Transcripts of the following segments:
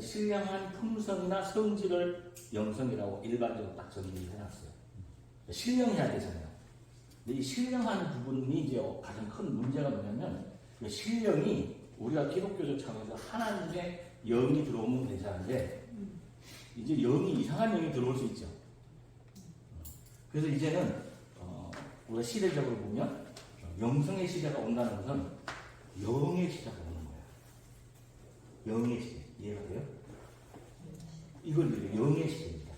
신령한 품성이나 성질을 영성이라고 일반적으로 딱 정리해놨어요. 신령해야 되잖아요. 근데 이 신령한 부분이 이제 가장 큰 문제가 뭐냐면 신령이 우리가 기독교적 차원에서 하나님의 영이 들어오면 괜찮은데 이제 영이 이상한 영이 들어올 수 있죠. 그래서 이제는 우리가 시대적으로 보면 영성의 시대가 온다는 것은 영의 시대가 오는 거야. 영의 시대. 이해가 돼요? 이걸 영의 시대입니다.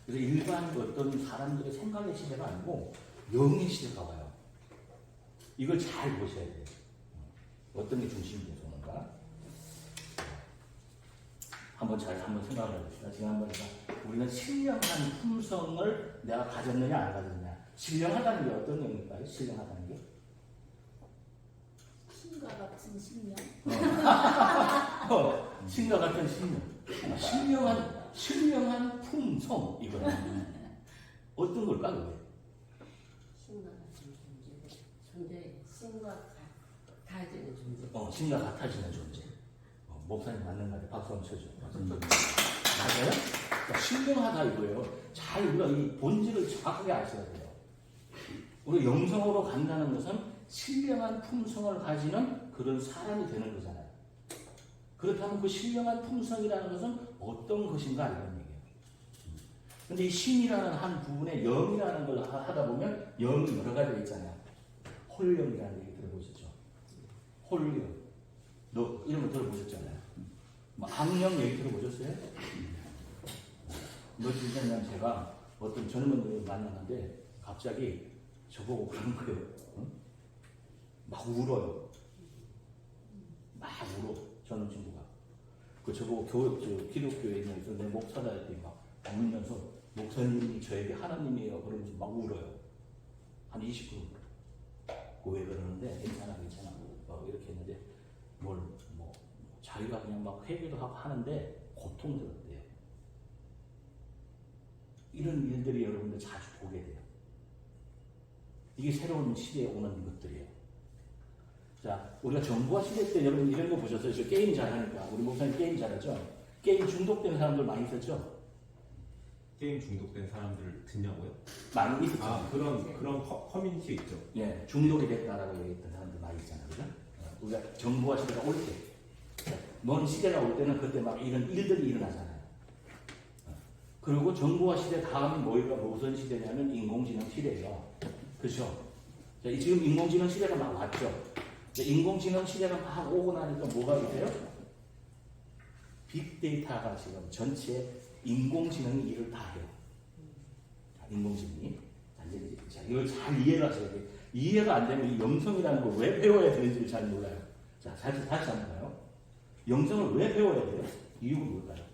그래서 일반 어떤 사람들의 생각의 시대가 아니고 영의 시대가 와요. 이걸 잘 보셔야 돼요. 어떤 게 중심이 돼서 오는가? 한번 생각을 해봅시다. 지난번에 우리는 신령한 품성을 내가 가졌느냐 안 가졌느냐. 신령하다는 게 어떤 의미일까요? 신령하다는 게? 신과 같은 신령. 신과 같은 신령. 신령한 품성 이거는 어떤 걸까 그게? 신과 같은 존재. 신과 같아지는 존재. 신과 같아지는 존재. 목사님 맞는 말에 박수 한번 쳐줘. 맞아요? 그러니까 신령하다 이거예요. 잘 우리가 이 본질을 정확하게 아셔야 돼요. 우리 영성으로 간다는 것은 신령한 품성을 가지는 그런 사람이 되는 거잖아요. 그렇다면 그 신령한 품성이라는 것은 어떤 것인가 이런 얘기예요. 근데 이 신이라는 한 부분에 영이라는 걸 하다 보면 영이 여러 가지가 있잖아요. 홀령이라는 얘기 들어보셨죠? 홀령. 너 이런 거 들어보셨잖아요. 악령 얘기 들어보셨어요? 며칠 전에 제가 어떤 젊은 분을 만났는데 갑자기 저보고 그런 거예요. 응? 막 울어요. 막 울어. 저는 친구가. 저보고 기독교에 있는 내 목사다 했더니 막 울면서 목사님이 저에게 하나님이에요. 그러면서 막 울어요. 한 20분. 왜 그러는데 괜찮아. 이렇게 했는데 자기가 그냥 막 회개도 하고 하는데 고통스럽대요. 이런 일들이 여러분들 자주 보게 돼요. 이게 새로운 시대에 오는 것들이에요. 자, 우리가 정보화 시대 때 여러분 이런 거 보셨어요? 저 게임 잘하니까. 우리 목사님 게임 잘하죠? 게임 중독된 사람들 많이 있었죠? 게임 중독된 사람들을 듣냐고요? 많이 있었죠. 그런 커뮤니티 있죠. 예, 중독이 됐다라고 얘기했던 사람들 많이 있잖아요. 그죠? 우리가 정보화 시대가 올 때, 먼 시대가 올 때는 그때 막 이런 일들이 일어나잖아요. 그리고 정보화 시대 다음이 무슨 시대냐면 인공지능 시대예요. 그렇죠? 지금 인공지능 시대가 막 왔죠. 인공지능 시대가 막 오고 나니까 뭐가 있어요? 빅데이터가 지금 전체 인공지능이 일을 다 해요. 인공지능이. 자, 이걸 잘 이해를 하셔야 돼요. 이해가 안 되면 이 영성이라는 걸 왜 배워야 되는지를 잘 몰라요. 자, 다시 한번 봐요. 영성을 왜 배워야 돼요? 이유가 뭘까요?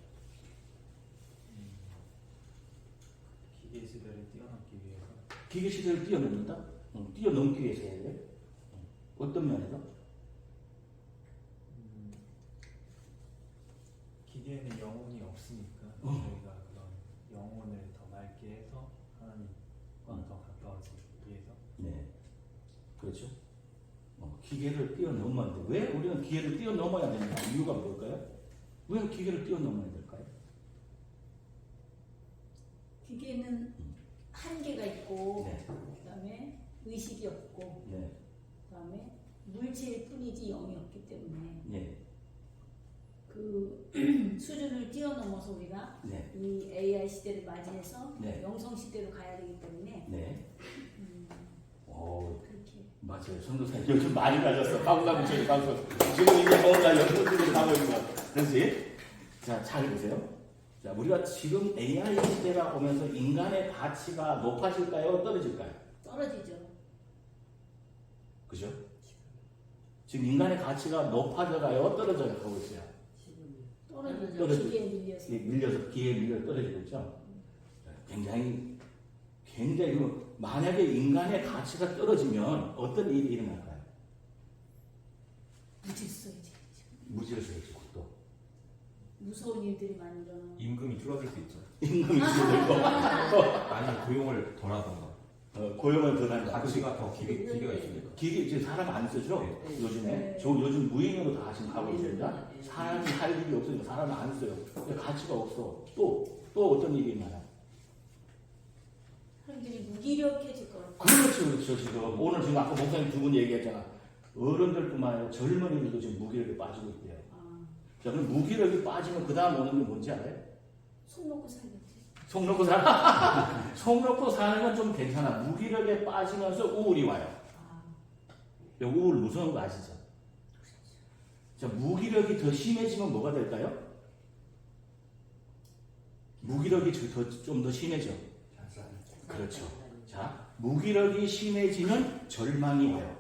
기계 시대를 뛰어넘기 위해서. 기계 시대를 뛰어넘는다? 뛰어넘기 위해서 해야 돼요? 어떤 면에서? 기계에는 영혼이 없으니까 저희가 그런 영혼을 더 맑게 해서 하나님과 더 가까워지기 위해서. 네, 그렇죠. 기계를 뛰어넘어야 돼. 왜 우리는 기계를 뛰어넘어야 되는가? 이유가 뭘까요? 왜 기계를 뛰어넘어야 될까요? 기계는 한계가 있고, 네. 그다음에 의식이 없고, 네. 그다음에 물질뿐이지 영이 없기 때문에 네. 그 수준을 뛰어넘어서 우리가 네. 이 AI 시대를 맞이해서 네. 영성 시대로 가야 되기 때문에 네. 그렇게. 맞아요. 선도사님 요즘 많이 가졌어. 방금 지금 이제 뭔가 연구들이 나오고 있는 거. 그렇지? 자, 잘 보세요. 자, 우리가 지금 AI 시대가 오면서 인간의 가치가 높아질까요? 떨어질까요? 떨어지죠. 그죠? 지금 인간의 가치가 높아져가요? 떨어져요? 가고 있어요? 떨어지죠. 기계에 밀려서. 기회에 밀려 떨어지고 있죠? 굉장히 만약에 인간의 가치가 떨어지면 어떤 일이 일어날까요? 무질서해지죠. 무질서해지고 또 무서운 일들이 많이 일어나고. 임금이 줄어들 수 있죠. 임금이 줄어들고 아니면 고용을 덜 하던가. 고용을 덜 한다. 가치가 더 기계가 있으니까. 기계 지금 사람 안 쓰죠? 네. 요즘에 네. 저 요즘 무인으로 다 지금 가고 있습니다. 사람이 할 일이 없으니까 사람을 안 써요. 왜 가치가 없어? 또 어떤 일이 있나요? 사람들이 무기력해질 거라고. 그렇죠. 지금 오늘 지금 아까 목사님 두 분 얘기했잖아. 어른들뿐만 아니라 젊은이들도 지금 무기력에 빠지고 있대요. 자, 그럼 무기력이 빠지면 그 다음 오는 게 뭔지 알아요? 속 놓고 살겠지. 속 놓고 살, 속 놓고 사는 건 좀 괜찮아. 무기력에 빠지면서 우울이 와요. 우울 무서운 거 아시죠? 자, 무기력이 더 심해지면 뭐가 될까요? 무기력이 좀 더 심해져. 그렇죠. 자, 무기력이 심해지면 절망이 와요.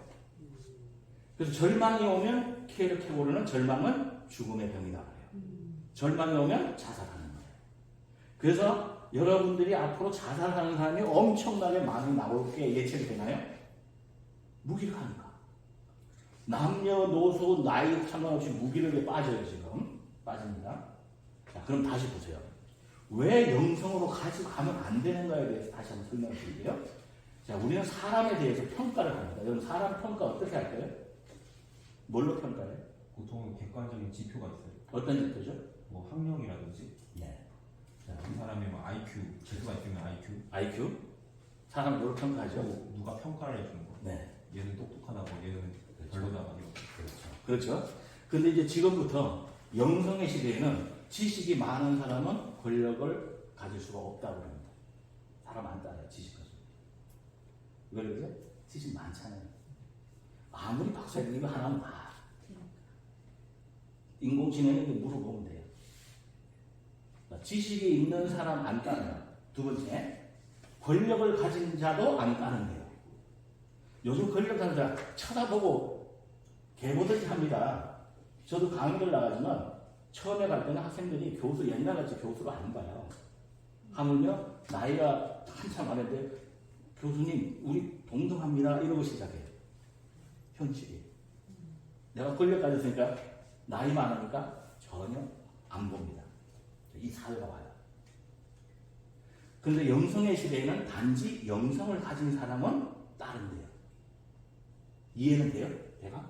그래서 절망이 오면 이렇게 오르는 절망은 죽음의 병이다 그래요. 절망이 오면 자살하는 거예요. 그래서 여러분들이 앞으로 자살하는 사람이 엄청나게 많이 나올 게 예측이 되나요? 무기력하니까. 남녀노소 나이 상관없이 무기력에 빠져요. 지금 빠집니다. 자, 그럼 다시 보세요. 왜 영성으로 가지고 가면 안 되는가에 대해서 다시 한번 설명을 드릴게요. 자, 우리는 사람에 대해서 평가를 합니다. 여러분 사람 평가 어떻게 할까요? 뭘로 평가해요? 보통 객관적인 지표가 있어요. 어떤 지표죠? 뭐 학력이라든지 네. 이 사람의 뭐 IQ, 재수가 있으면 IQ? 사람을 뭘로 평가하죠? 또 누가 평가를 해주는 거. 네. 얘는 똑똑하다고 얘는 별로다고. 그렇죠. 근데 이제 지금부터 영성의 시대에는 지식이 많은 사람은 권력을 가질 수가 없다고 합니다. 사람 안 따라요, 지식 가지고. 왜 그러죠? 지식 많잖아요. 아무리 박사님 이거 하나면 다. 인공지능에게 물어보면 돼요. 지식이 있는 사람 안 따라요. 두 번째, 권력을 가진 자도 안 따른대요. 요즘 권력 가진 자 쳐다보고 개보듯이 합니다. 저도 강의를 나가지만 처음에 갈 때는 학생들이 교수 옛날같이 교수를 안 봐요. 하물며 나이가 한참 많은데 교수님 우리 동등합니다 이러고 시작해요. 현실이. 내가 권력 가졌으니까 나이 많으니까 전혀 안 봅니다. 이 사회가 와요. 그런데 영성의 시대에는 단지 영성을 가진 사람은 따른대요. 이해는 돼요? 내가?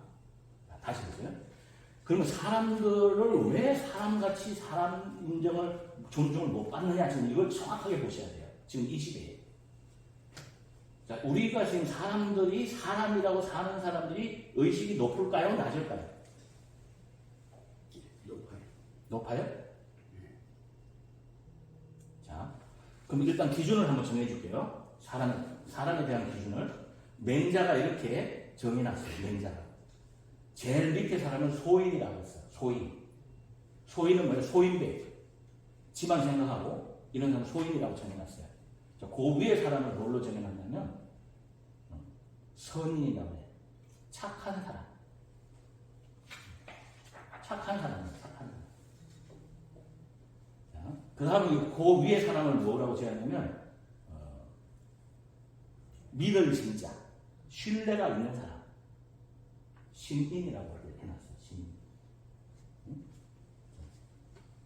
다시 보세요. 그러면 사람들을 왜 사람같이 사람 인정을 존중을 못 받느냐 지금 이걸 정확하게 보셔야 돼요. 지금 이 시대에. 자, 우리가 지금 사람들이 사람이라고 사는 사람들이 의식이 높을까요? 낮을까요? 높아요? 자, 그럼 일단 기준을 한번 정해줄게요. 사람에 대한 기준을. 맹자가 이렇게 정해놨어요. 맹자가. 제일 밑에 사람은 소인이라고 했어요. 소인은 뭐예요? 소인배. 지만 생각하고 이런 사람은 소인이라고 정해놨어요. 자, 그 위에 사람을 뭘로 정해놨냐면 선인이라고 해요. 착한 사람. 착한 사람이에요. 착한 사람. 그 다음에 그 위에 사람을 뭐라고 정했냐면 믿을 자, 신뢰가 있는 사람. 신인이라고 해놨어요. 신인.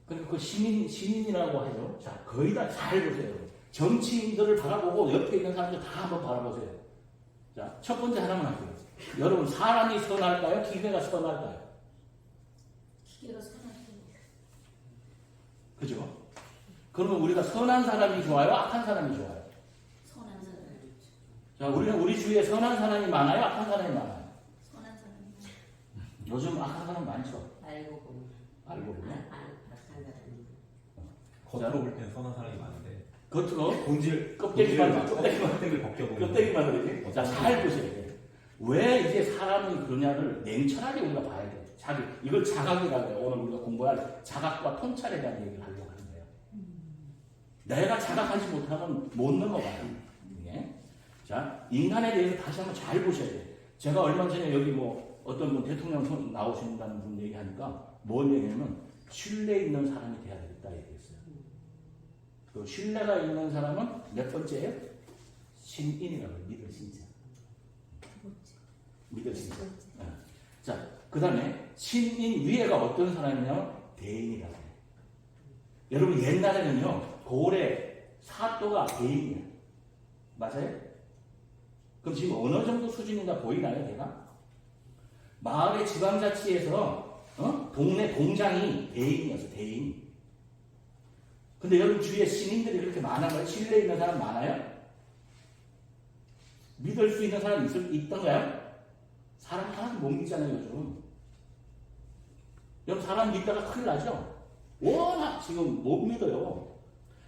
그러니까 그 신인이라고 하죠. 자, 거의 다 잘 보세요. 정치인들을 바라보고 옆에 있는 사람들 다 한번 바라보세요. 자, 첫 번째 하나만 할게요. 여러분, 사람이 선할까요? 기계가 선할까요? 기계가 선하죠. 그죠? 그러면 우리가 선한 사람이 좋아요? 악한 사람이 좋아요? 선한 사람. 자, 우리는 우리 주위에 선한 사람이 많아요? 악한 사람이 많아요? 선한 사람. 요즘 악한 사람 많죠? 알고 보면 알고 보면. 악한 사람이 겉으로 볼 때는 선한 사람이 많은데 겉으로 본질 껍데기만 껍데기를 벗겨보면 껍데기만 그러지? 자, 잘 보셔야 돼요. 왜 이제 사람이 그러냐를 냉철하게 우리가 봐야 돼요. 이걸 자각이라고 해요. 오늘 우리가 공부할 자각과 통찰에 대한 얘기를 하려고 하는 거예요. 내가 자각하지 못하면 못 넘어가요. 예? 자, 인간에 대해서 다시 한번 잘 보셔야 돼요. 제가 얼마 전에 여기 뭐 어떤 분 대통령 나오신다는 분 얘기하니까 뭔 얘기냐면 신뢰 있는 사람이 돼야 되겠다 얘기했어요. 그 신뢰가 있는 사람은 몇 번째예요? 신인이라고 해요. 믿을 신자. 믿을 신자. 네. 자, 그 다음에 신인 위에가 어떤 사람이냐면 대인이라고 해요. 여러분 옛날에는요 고래 사또가 대인이에요. 맞아요? 그럼 지금 어느 정도 수준인가 보이나요? 제가? 마을의 지방자치에서 동네 공장이 대인이었어, 대인. 근데 여러분 주위에 신인들이 그렇게 많아요? 신뢰 있는 사람 많아요? 믿을 수 있는 사람 있던가요? 사람 하나도 못 믿잖아요, 요즘. 여러분 사람 믿다가 큰일 나죠? 워낙 지금 못 믿어요.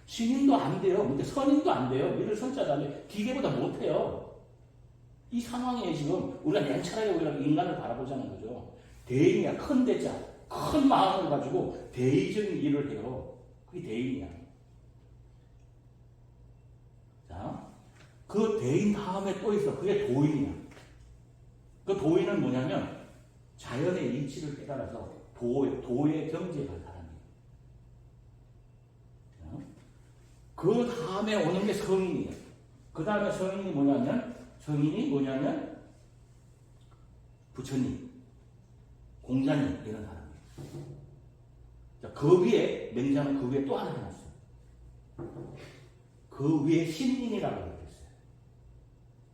신인도 안 돼요. 근데 선인도 안 돼요. 믿을 선자도 안 돼요. 기계보다 못해요. 이 상황에 지금 우리가 냉철하게 우리가 인간을 바라보자는 거죠. 대인이야. 큰 대자, 큰 마음을 가지고 대의적인 일을 해요. 그게 대인이야. 자, 그 대인 다음에 또 있어. 그게 도인이야. 그 도인은 뭐냐면 자연의 이치를 깨달아서 도의 경지에 갈 사람이에요. 자, 그 다음에 오는 게 성인이에요. 그 다음에 성인이 뭐냐면 부처님, 공자님 이런 사람이에요. 자, 그 위에 맹자는 그 위에 또 하나 해놨어요. 그 위에 신인이라고 얘기했어요.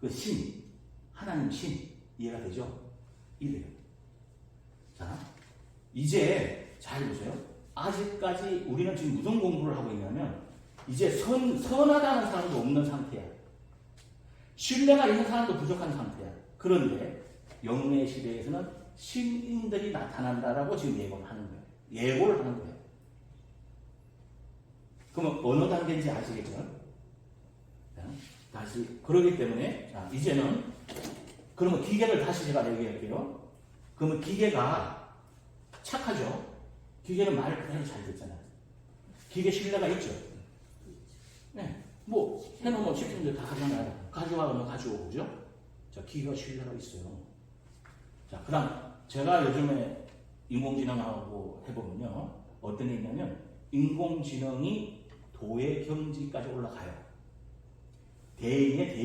그 신, 하나님 신 이해가 되죠? 이래요. 자, 이제 잘 보세요. 아직까지 우리는 지금 무슨 공부를 하고 있냐면 이제 선하다는 사람도 없는 상태야. 신뢰가 있는 사람도 부족한 상태야. 그런데 영의 시대에서는 신인들이 나타난다라고 지금 예고를 하는 거예요. 예고를 하는 거예요. 그러면 어느 단계인지 아시겠죠? 자, 다시 그러기 때문에 자, 이제는 그러면 기계를 다시 제가 얘기할게요. 그러면 기계가 착하죠? 기계는 말 그대로 잘 듣잖아요. 기계 신뢰가 있죠? 네. 뭐 해놓으면 시키는데 다 하잖아요. 가져와면 가져오고 그죠? 자, 기계가 신뢰가 있어요. 자, 그 다음 제가 요즘에 인공지능하고 해보면요 어떤 게 있냐면 인공지능이 도의 경지까지 올라가요. 대인의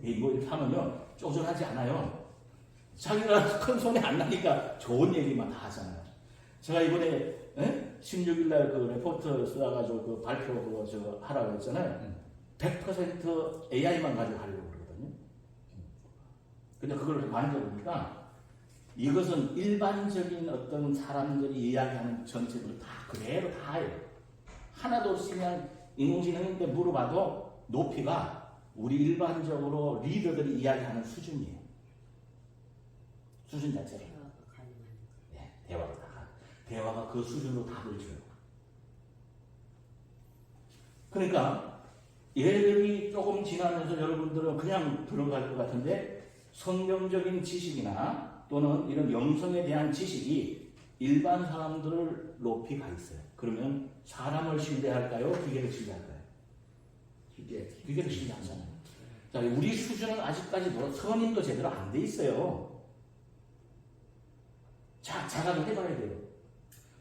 대인 뭐 이렇게 하면요 쪼잔하지 않아요. 자기가 큰 손이 안 나니까 좋은 얘기만 다 하잖아요. 제가 이번에 16일날 그 레포트 써가지고 그 발표 그거 저 하라고 했잖아요. 100% AI만 가지고 하려고 그러거든요. 근데 그걸 만져보니까 이것은 일반적인 어떤 사람들이 이야기하는 전체를 다 그대로 다 해요. 하나도 없이 그냥 인공지능인데 물어봐도 높이가 우리 일반적으로 리더들이 이야기하는 수준이에요. 수준 자체가. 네, 대화가 그 수준으로 답을 줘요. 그러니까 얘들이 조금 지나면서 여러분들은 그냥 들어갈 것 같은데 성경적인 지식이나 또는 이런 영성에 대한 지식이 일반 사람들을 높이 가 있어요. 그러면 사람을 신뢰할까요? 기계를 신뢰할까요? 기계를 신뢰하잖아요. 자, 우리 수준은 아직까지도 선임도 제대로 안 돼 있어요. 자, 자각을 해봐야 돼요.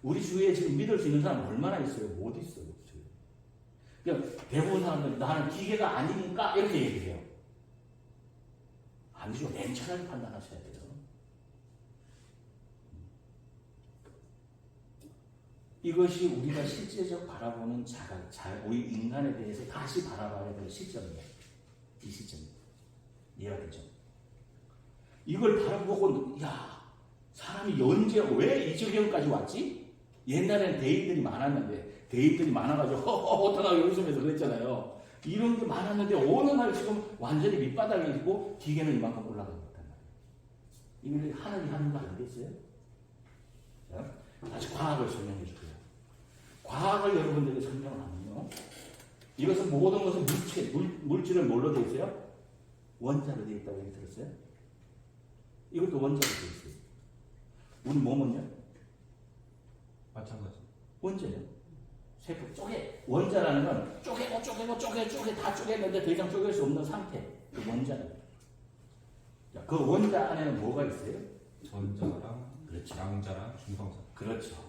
우리 주위에 지금 믿을 수 있는 사람 얼마나 있어요? 못 있어요. 그러니까 대부분 사람들이 나는 기계가 아니니까 이렇게 얘기해요. 아니죠. 냉철하게 판단하셔야 돼요. 이것이 우리가 실제적 바라보는 자각, 우리 인간에 대해서 다시 바라봐야 될 시점이에요. 이 시점. 이해가 되죠? 이걸 바라보고, 야, 사람이 언제, 왜 이 지경까지 왔지? 옛날에는 대인들이 많았는데, 대인들이 많아가지고, 어떡하고 웃으면서 그랬잖아요. 이런 게 많았는데, 어느 날 지금 완전히 밑바닥에 있고, 기계는 이만큼 올라가고 있단 말이에요. 이걸 하늘이 하는 거 아니겠어요? 자, 다시 과학을 설명해 줄게요. 과학을 여러분들에게 설명을 하면요. 이것은 모든 것은 물질을 뭘로 되어 있어요? 원자로 되어 있다고 얘기 들었어요? 이것도 원자로 되어 있어요. 우리 몸은요? 마찬가지. 원자예요. 세포 쪼개. 원자라는 건 쪼개고 다 쪼개는데 더 이상 쪼갤 수 없는 상태. 그 원자예요. 그 원자 안에는 뭐가 있어요? 전자랑 그렇죠. 양자랑 중성자. 그렇죠.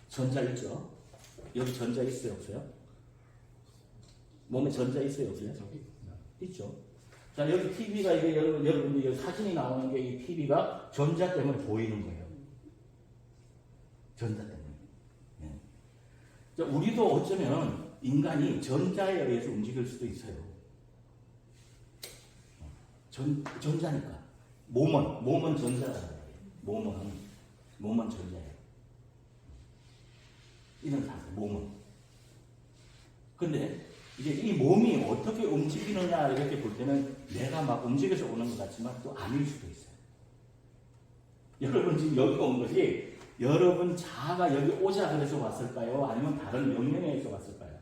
전자 있죠? 여기 전자 있어요, 없어요? 몸에 전자 있어요, 없어요? 있죠. 자, 여기 TV가 이게 여러분들 여기 사진이 나오는 게 이 TV가 전자 때문에 보이는 거예요. 전자 때문에. 네. 자, 우리도 어쩌면 인간이 전자에 의해서 움직일 수도 있어요. 전자니까. 몸은 전자라는 거예요. 몸은. 몸은 전자예요. 이런 상태, 몸은. 근데 이제 이 몸이 어떻게 움직이느냐 이렇게 볼 때는 내가 막 움직여서 오는 것 같지만 또 아닐 수도 있어요. 여러분 지금 여기 온 것이 여러분 자아가 여기 오자 그래서 왔을까요? 아니면 다른 명령에 의해서 왔을까요?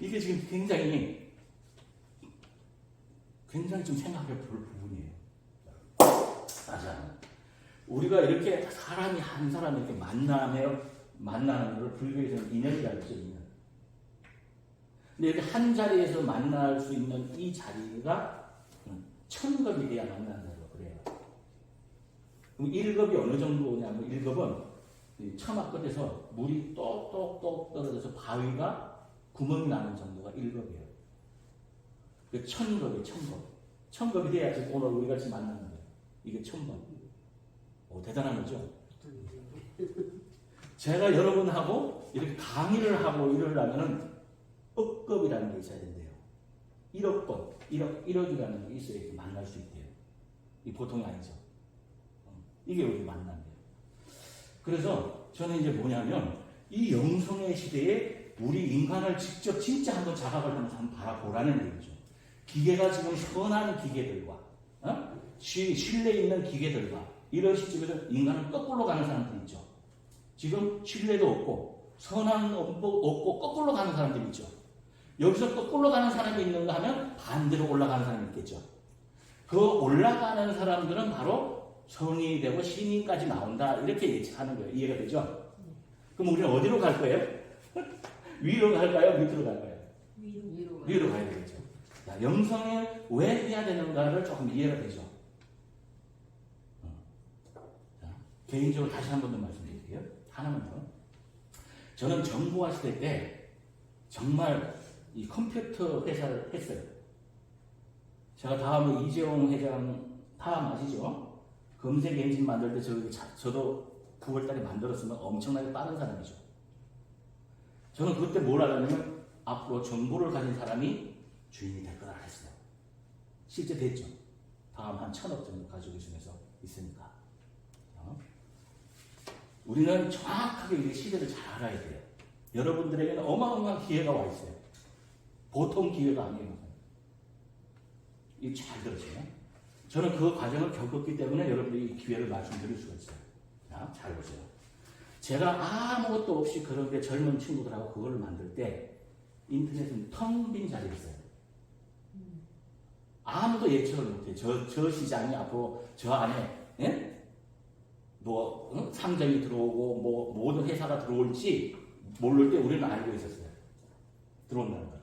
이게 지금 굉장히 좀 생각해 볼 부분이에요. 맞아. 우리가 이렇게 사람이 한 사람 이렇게 만나는 걸 불교에서는 인연이라고 하죠, 인연. 근데 이렇게 한 자리에서 만날 수 있는 이 자리가 천겁이 돼야 만난다고 그래요. 그럼 1급이 어느 정도냐면 1급은 처마 끝에서 물이 똑똑똑 떨어져서 바위가 구멍이 나는 정도가 1급이에요. 그 1000급이 1000급. 1000급이 돼야지 오늘 우리가 지금 만나는 거예요. 이게 1000급. 대단한 거죠? 제가 여러분하고 이렇게 강의를 하고 이러려면은 억급이라는 게 있어야 된대요. 1억급, 1억이라는 게 있어야 이렇게 만날 수 있대요. 이 보통이 아니죠. 이게 우리 만남이에요. 그래서 저는 이제 뭐냐면 이 영성의 시대에 우리 인간을 직접 진짜 한번 자각을 하면서 한번 바라보라는 얘기죠. 기계가 지금 선한 기계들과 신뢰 있는 기계들과 이런 시점에서 인간은 거꾸로 가는 사람들이 있죠. 지금 신뢰도 없고 선한 없고 거꾸로 가는 사람들이 있죠. 여기서 거꾸로 가는 사람이 있는가 하면 반대로 올라가는 사람이 있겠죠. 그 올라가는 사람들은 바로 성이 되고 신인까지 나온다 이렇게 예측하는 거예요. 이해가 되죠? 그럼 우리는 어디로 갈 거예요? 위로 갈까요? 밑으로 갈까요? 위로 가야 되겠죠. 자, 영성을 왜 해야 되는가를 조금 이해가 되죠. 자, 개인적으로 다시 한 번 더 말씀드릴게요. 하나만 더. 저는 정보화 시대 때 정말 이 컴퓨터 회사를 했어요. 제가 다음에 이재용 회장 다음 아시죠? 검색 엔진 만들 때 저도 9월달에 만들었으면 엄청나게 빠른 사람이죠. 저는 그때 뭘 하려면 앞으로 정보를 가진 사람이 주인이 될 거라 했어요. 실제 됐죠. 다음 한 1000억 정도 가지고 있으니까. 우리는 정확하게 이 시대를 잘 알아야 돼요. 여러분들에게는 어마어마한 기회가 와 있어요. 보통 기회가 아니에요. 이거 잘 들으세요. 저는 그 과정을 겪었기 때문에 여러분들이 이 기회를 말씀드릴 수가 있어요. 자, 잘 보세요. 제가 아무것도 없이 그렇게 젊은 친구들하고 그걸 만들 때 인터넷은 텅 빈 자리였어요. 아무도 예측을 못해요. 저 시장이 앞으로 저 안에 상점이 들어오고 모든 회사가 들어올지 모를 때 우리는 알고 있었어요. 들어온다는 걸.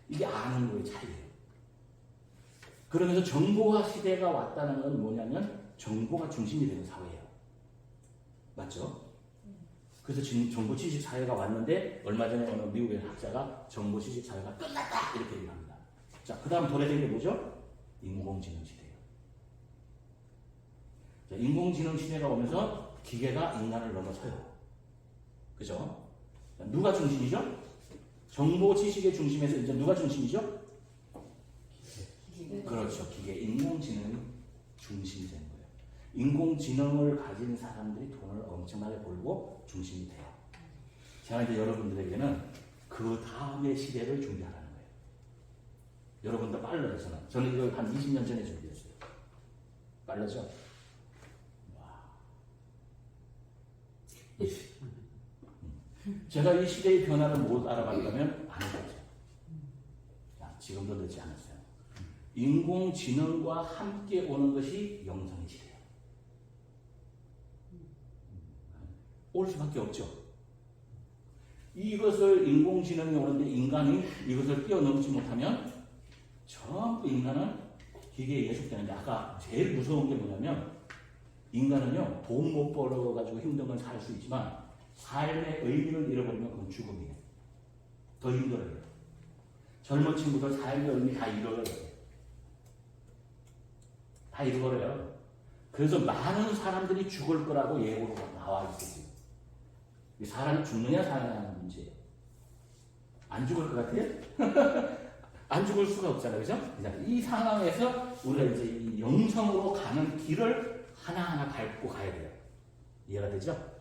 이게 아는 거의 차이예요. 그러면서 정보화 시대가 왔다는 건 뭐냐면 정보가 중심이 되는 사회예요. 맞죠? 그래서 지금 정보 지식 사회가 왔는데 얼마 전에 어느 미국의 학자가 정보 지식 사회가 끝났다 이렇게 얘기합니다. 자, 그 다음 도래된 게 뭐죠? 인공지능 시대예요. 자, 인공지능 시대가 오면서 기계가 인간을 넘어서요. 그죠? 자, 누가 중심이죠? 정보 지식의 중심에서 이제 누가 중심이죠? 그렇죠. 기계, 인공지능이 중심이 되는 거예요. 인공지능을 가진 사람들이 돈을 엄청나게 벌고 중심이 돼요. 제가 이제 여러분들에게는 그 다음의 시대를 준비하라는 거예요. 여러분도 빨라요, 저는 이걸 한 20년 전에 준비했어요. 빨라죠? 와. 제가 이 시대의 변화를 못 알아봤다면 안 해봤죠. 자, 지금도 늦지 않았어요. 인공지능과 함께 오는 것이 영성의 시대예요. 올 수밖에 없죠. 이것을 인공지능이 오는데 인간이 이것을 뛰어넘지 못하면 전부 인간은 기계에 예속되는데 아까 제일 무서운 게 뭐냐면 인간은요 돈 못 벌어가지고 힘든 건 살 수 있지만 삶의 의미를 잃어버리면 그건 죽음이에요. 더 힘들어요. 젊은 친구들 삶의 의미 다 잃어버려요. 다 잃어버려요. 그래서 많은 사람들이 죽을 거라고 예고로 나와 있어요. 사람이 죽느냐 사느냐는 문제예요. 안 죽을 것 같아요? 안 죽을 수가 없잖아요. 그죠? 이 상황에서 우리가 이제 이 영성으로 가는 길을 하나하나 밟고 가야 돼요. 이해가 되죠?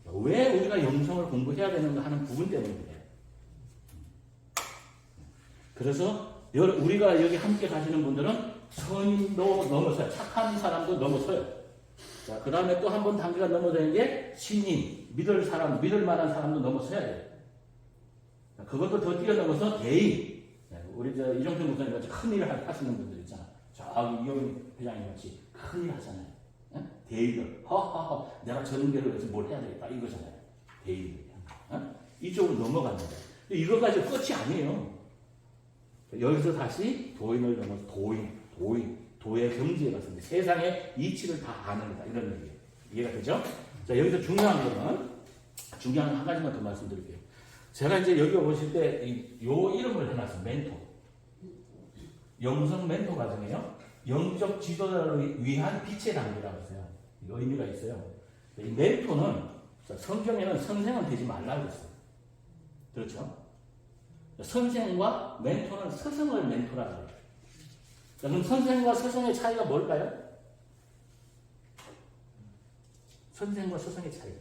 왜 우리가 영성을 공부해야 되는가 하는 부분 때문에 그래요. 그래서 우리가 여기 함께 가시는 분들은 선인도 넘어서요. 착한 사람도 넘어서요. 자, 그 다음에 또 한 번 단계가 넘어서는 게 신인, 믿을 사람, 믿을 만한 사람도 넘어서야 돼요. 자, 그것도 더 뛰어넘어서 대인. 우리 이정표 목사님 같이 큰 일을 하시는 분들 있잖아. 저기 이용 회장님 같이 큰 일 하잖아요. 대인들. 허허허. 내가 전개를 해서 뭘 해야 되겠다. 이거잖아요. 대인들. 이쪽으로 넘어갑니다. 이거 가지고 끝이 아니에요. 여기서 다시 도인을 넘어서 도의 경지에 갔습니다. 세상의 이치를 다 아는 거다. 이런 얘기예요. 이해가 되죠? 자, 여기서 중요한 한 가지만 더 말씀드릴게요. 제가 이제 여기 오실 때, 요 이름을 해놨어요. 멘토. 영성 멘토 과정이에요. 영적 지도자를 위한 빛의 단계라고 했어요. 의미가 있어요. 이 멘토는, 성경에는 선생은 되지 말라고 했어요. 그렇죠? 선생과 멘토는 스승을 멘토라고 해요. 그럼 선생과 스승의 차이가 뭘까요? 선생과 스승의 차이.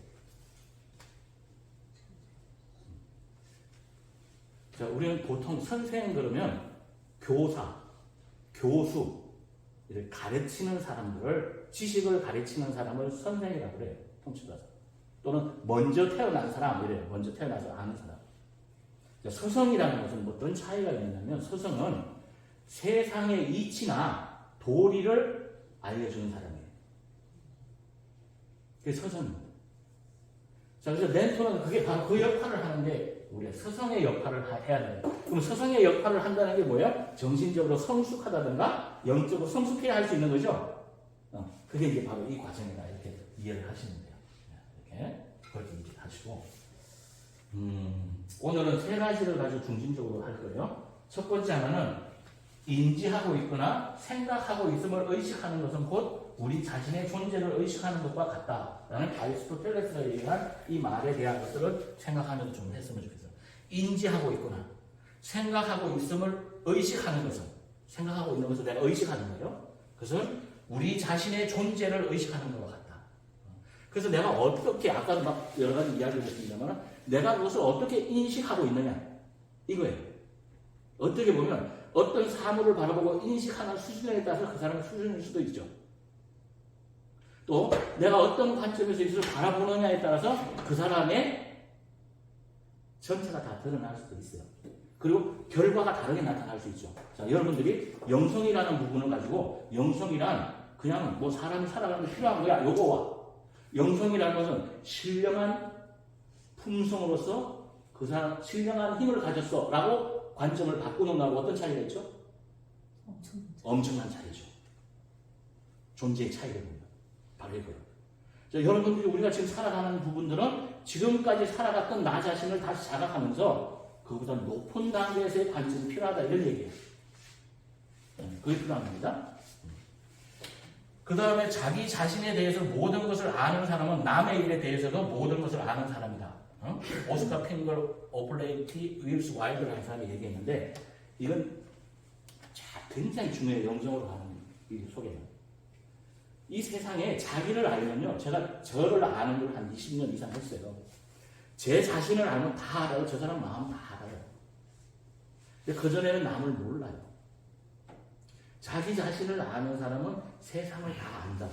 자, 우리는 보통 선생 그러면 교사, 교수, 이렇게 가르치는 사람들을, 지식을 가르치는 사람을 선생이라고 그래요. 통칭해서. 또는 먼저 태어난 사람, 이래요. 먼저 태어나서 아는 사람. 서성이라는 것은 어떤 차이가 있냐면, 서성은 세상의 이치나 도리를 알려주는 사람이에요. 그게 서성입니다. 자, 그래서 멘토는 그게 바로 그 역할을 하는데, 우리가 서성의 역할을 해야 돼요. 그럼 서성의 역할을 한다는 게 뭐예요? 정신적으로 성숙하다든가, 영적으로 성숙해야 할 수 있는 거죠? 그게 이제 바로 이 과정이다. 이렇게 이해를 하시면 돼요. 이렇게. 그렇게 이해하시고. 오늘은 세 가지를 가지고 중심적으로 할 거예요. 첫 번째 하나는 인지하고 있거나 생각하고 있음을 의식하는 것은 곧 우리 자신의 존재를 의식하는 것과 같다라는 아리스토텔레스가 얘기한 이 말에 대한 것들을 생각하면서 좀 했으면 좋겠어요. 인지하고 있거나 생각하고 있음을 의식하는 것은, 생각하고 있는 것을 내가 의식하는 거예요. 그것은 우리 자신의 존재를 의식하는 것과 같다. 그래서 내가 어떻게, 아까도 막 여러 가지 이야기를 했습니다만, 내가 그것을 어떻게 인식하고 있느냐, 이거예요. 어떻게 보면 어떤 사물을 바라보고 인식하는 수준에 따라서 그 사람의 수준일 수도 있죠. 또 내가 어떤 관점에서 이것을 바라보느냐에 따라서 그 사람의 전체가 다 드러날 수도 있어요. 그리고 결과가 다르게 나타날 수 있죠. 자, 여러분들이 영성이라는 부분을 가지고, 영성이란 그냥 뭐 사람이 살아가는데 필요한 거야, 요거와 영성이라는 것은 신령한 품성으로서 그 사람 신령한 힘을 가졌어 라고 관점을 바꾸는 거하고 어떤 차이가 있죠? 엄청난 차이죠. 존재의 차이를 봅니다. 바로 이거예요. 자, 여러분들이 우리가 지금 살아가는 부분들은 지금까지 살아갔던 나 자신을 다시 자각하면서 그보다 높은 단계에서의 관점이 필요하다, 이런 얘기예요. 그게 필요한 겁니다. 그 다음에 자기 자신에 대해서 모든 것을 아는 사람은 남의 일에 대해서도 모든 것을 아는 사람이다. 오스카 핑걸 오플레이티 윌스 와일드라는 사람이 얘기했는데, 이건 굉장히 중요해요. 영성으로 가는 이 소개는. 이 세상에 자기를 알면요, 제가 저를 아는 걸 한 20년 이상 했어요. 제 자신을 알면 다 알아요. 저 사람 마음 다 알아요. 근데 그전에는 남을 몰라요. 자기 자신을 아는 사람은 세상을 다 안다.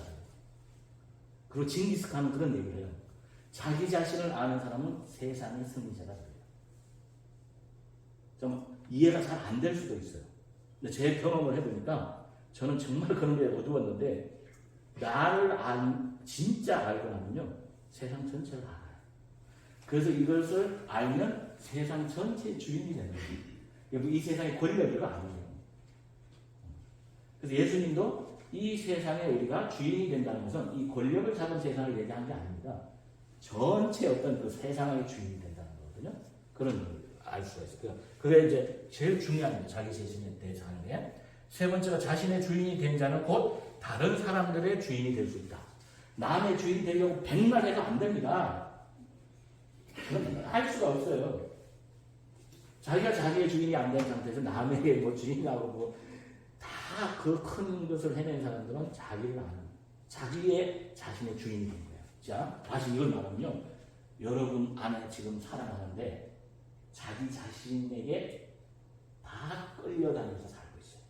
그리고 징기스칸은 그런 얘기를 해요. 자기 자신을 아는 사람은 세상의 승리자다. 좀 이해가 잘 안 될 수도 있어요. 근데 제 경험을 해보니까 저는 정말 그런 게 어두웠는데, 나를 진짜 알고 나면요, 세상 전체를 알아요. 그래서 이것을 알면 세상 전체의 주인이 되는 거예요. 이 세상의 권력이가 아니에요. 그래서 예수님도 이 세상에 우리가 주인이 된다는 것은 이 권력을 잡은 세상을 얘기한 게 아닙니다. 전체 어떤 그 세상의 주인이 된다는 거거든요. 그런 걸 알 수가 있어요. 그게 이제 제일 중요한 거예요. 자기 자신에 대해서 하는 게. 세 번째가 자신의 주인이 된 자는 곧 다른 사람들의 주인이 될 수 있다. 남의 주인이 되려고 100만 해도 안 됩니다. 그건 할 수가 없어요. 자기가 자기의 주인이 안 된 상태에서 남에게 뭐 주인이라고 뭐 다 다 그 큰 것을 해낸 사람들은 자기를 아는, 자기의 자신의 주인이 된 거예요. 자, 다시 이걸 말하면요. 여러분 안에 지금 살아가는데 자기 자신에게 다 끌려다니면서 살고 있어요.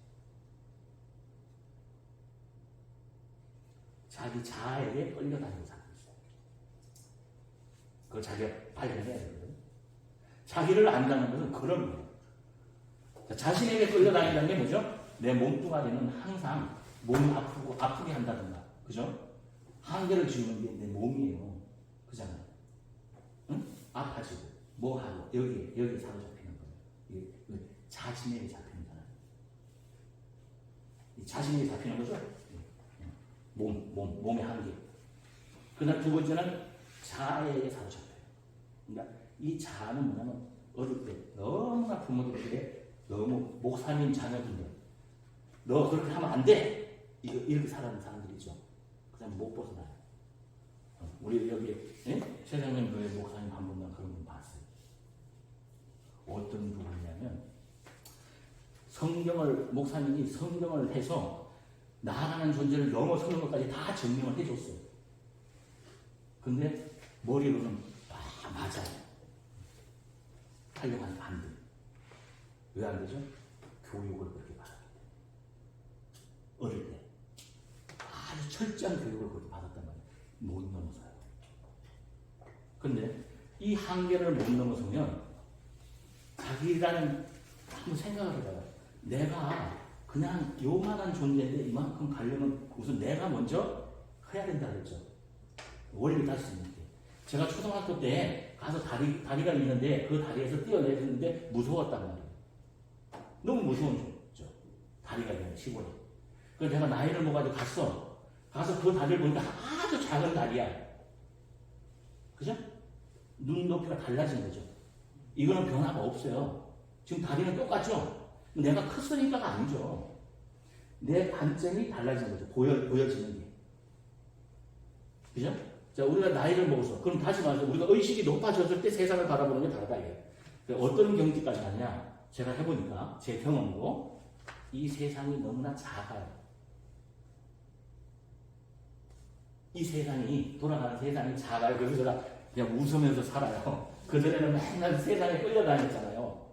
자기 자아에게 끌려다니면서 살고 있어요. 그걸 자기가 발견해야 되거든요. 자기를 안다는 것은 그런 거예요. 자신에게 끌려다닌다는 게 뭐죠? 내 몸뚱아리는 항상 몸이 아프게 한다든가, 그죠? 한계를 지우는 게 내 몸이에요. 그잖아요. 응? 아파지고, 뭐 하고, 여기에 사로잡히는 거예요. 이게 자신에게 잡히는 거잖아요. 자신에게 잡히는 거죠? 몸의 한계. 그다음 두 번째는 자아에게 사로잡혀요. 그러니까 이 자아는 뭐냐면, 어릴 때 너무나 부모들에게 너무 목사님 자녀분들, 너 그렇게 하면 안 돼! 이렇게 살아가는 사람들이죠. 그 다음에 못 벗어나요. 우리 여기, 세상님 교회 목사님 한 분만 그런 분 봤어요. 어떤 부분이냐면, 목사님이 성경을 해서 나아가는 존재를 넘어서는 것까지 다 증명을 해줬어요. 근데 머리로는 맞아요. 하려고 하니까 안 돼. 왜 안 되죠? 교육을 그렇게 받았기 때문에. 어릴 때. 아주 철저한 교육을 그렇게 받았단 말이에요. 못 넘어서요. 근데 이 한계를 못 넘어서면 자기라는, 한번 생각을 해봐요. 내가 그냥 요만한 존재인데 이만큼 가려면 우선 내가 먼저 해야 된다 그랬죠. 원리를 따질 수 있는 게. 제가 초등학교 때 가서 다리가 있는데 그 다리에서 뛰어내렸는데 무서웠단 말이에요. 너무 무서운 거죠. 다리가 있는 시골에. 그래서 내가 나이를 먹어가지고 가서 그 다리를 보니까 아주 작은 다리야. 그죠? 눈높이가 달라진 거죠. 이거는 변화가 없어요. 지금 다리는 똑같죠? 내가 컸으니까가 아니죠. 내 관점이 달라진 거죠. 보여지는 게. 그죠? 자, 우리가 나이를 먹어서, 그럼 다시 말해서 우리가 의식이 높아졌을 때 세상을 바라보는 게 다르다, 이게. 어떤 경지까지 가냐? 제가 해보니까, 제 경험으로, 이 세상이 너무나 작아요. 이 세상이, 돌아가는 세상이 작아요. 그래서 제가 그냥 웃으면서 살아요. 그전에는 맨날 세상에 끌려다녔잖아요.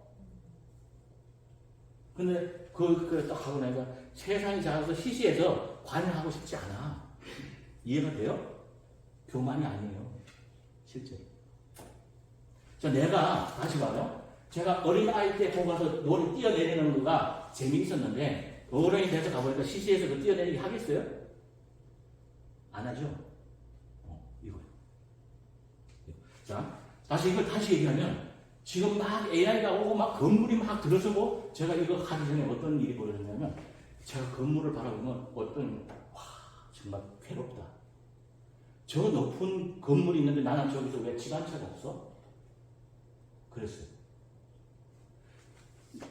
근데 그걸 딱 하고 나니까 세상이 작아서 시시해서 관여하고 싶지 않아. 이해가 돼요? 교만이 아니에요. 실제로. 자, 내가, 다시 봐요. 제가 어린아이 때 보고 가서 노래 뛰어내리는 거가 재미있었는데, 어른이 돼서 가보니까 시시해서 그 뛰어내리기 하겠어요? 안 하죠? 이거요. 자, 이걸 다시 얘기하면, 지금 막 AI가 오고 막 건물이 막 들어서고, 제가 이거 하기 전에 어떤 일이 벌어졌냐면, 제가 건물을 바라보면 정말 괴롭다. 저 높은 건물이 있는데 나는 저기서 왜 집 한 채가 없어? 그랬어요.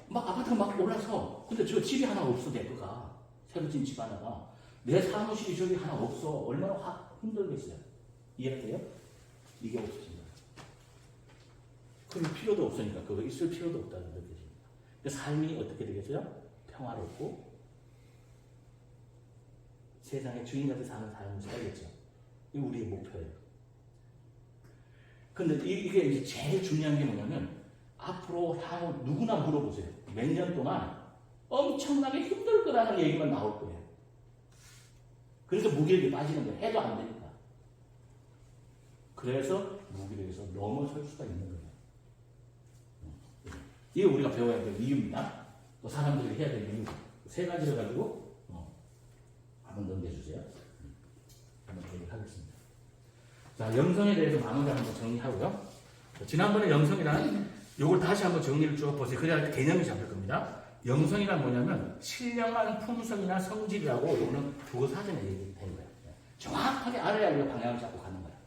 막 아파트가 막 올라서, 근데 저 집이 하나 없어, 내 거가. 새로 진 집 하나가. 내 사무실이 저기 하나 없어. 얼마나 힘들겠어요. 이해가 돼요? 이게 없어진다. 그럴 필요도 없으니까, 그거 있을 필요도 없다는 느껴집니다. 삶이 어떻게 되겠어요? 평화롭고, 세상의 주인같이 사는 삶을 살겠죠. 이게 우리의 목표예요. 근데 이게 이제 제일 중요한 게 뭐냐면, 앞으로 향후 누구나 물어보세요. 몇 년 동안 엄청나게 힘들 거라는 얘기만 나올 거예요. 그래서 무기력이 빠지는 거예요. 해도 안 되니까. 그래서 무기력에서 넘어설 수가 있는 거예요. 이게 우리가 배워야 될 이유입니다. 또 사람들이 해야 될 이유. 세 가지를 가지고 한번 넘겨주세요. 한번 얘기하겠습니다. 자, 영성에 대해서 마무리 한번 정리하고요. 지난번에 영성이란 요걸 다시 한번 정리를 쭉 보세요. 그래야 개념이 잡힐 겁니다. 영성이란 뭐냐면 신령한 품성이나 성질이라고 요거는 교사전에 얘기된 거예요. 정확하게 알아야 우리가 방향을 잡고 가는 거예요.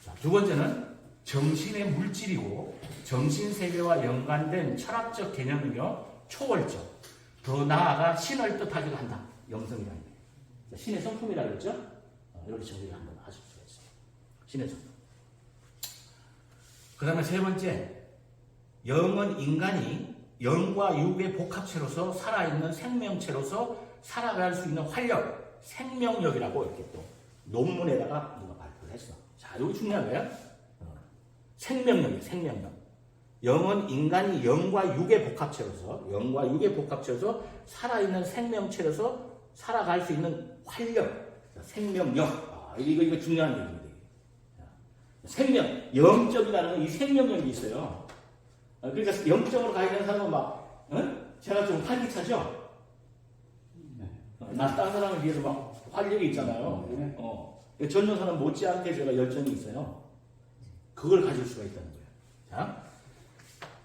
자, 두 번째는 정신의 물질이고 정신세계와 연관된 철학적 개념이며 초월적, 더 나아가 신을 뜻하기도 한다. 영성이라는 게. 신의 성품이라고 그랬죠? 이렇게 정리를 한번 하실 수가 있어요. 신의 성품. 그 다음에 세 번째, 영은 인간이 영과 육의 복합체로서 살아있는 생명체로서 살아갈 수 있는 활력, 생명력이라고 이렇게 또 논문에다가 누가 발표를 했어. 자, 여기 중요한 거야. 생명력이에요, 생명력. 영은 인간이 영과 육의 복합체로서 살아있는 생명체로서 살아갈 수 있는 활력, 생명력. 이거 중요한 얘기입니다. 생명, 영적이라는 건 이 생명력이 있어요. 그러니까 영적으로 가야 되는 사람은 막, 제가 좀 활기차죠? 나 다른 사람에 비해서 막 활력이 있잖아요. 전혀 사람 못지않게 제가 열정이 있어요. 그걸 가질 수가 있다는 거예요. 자,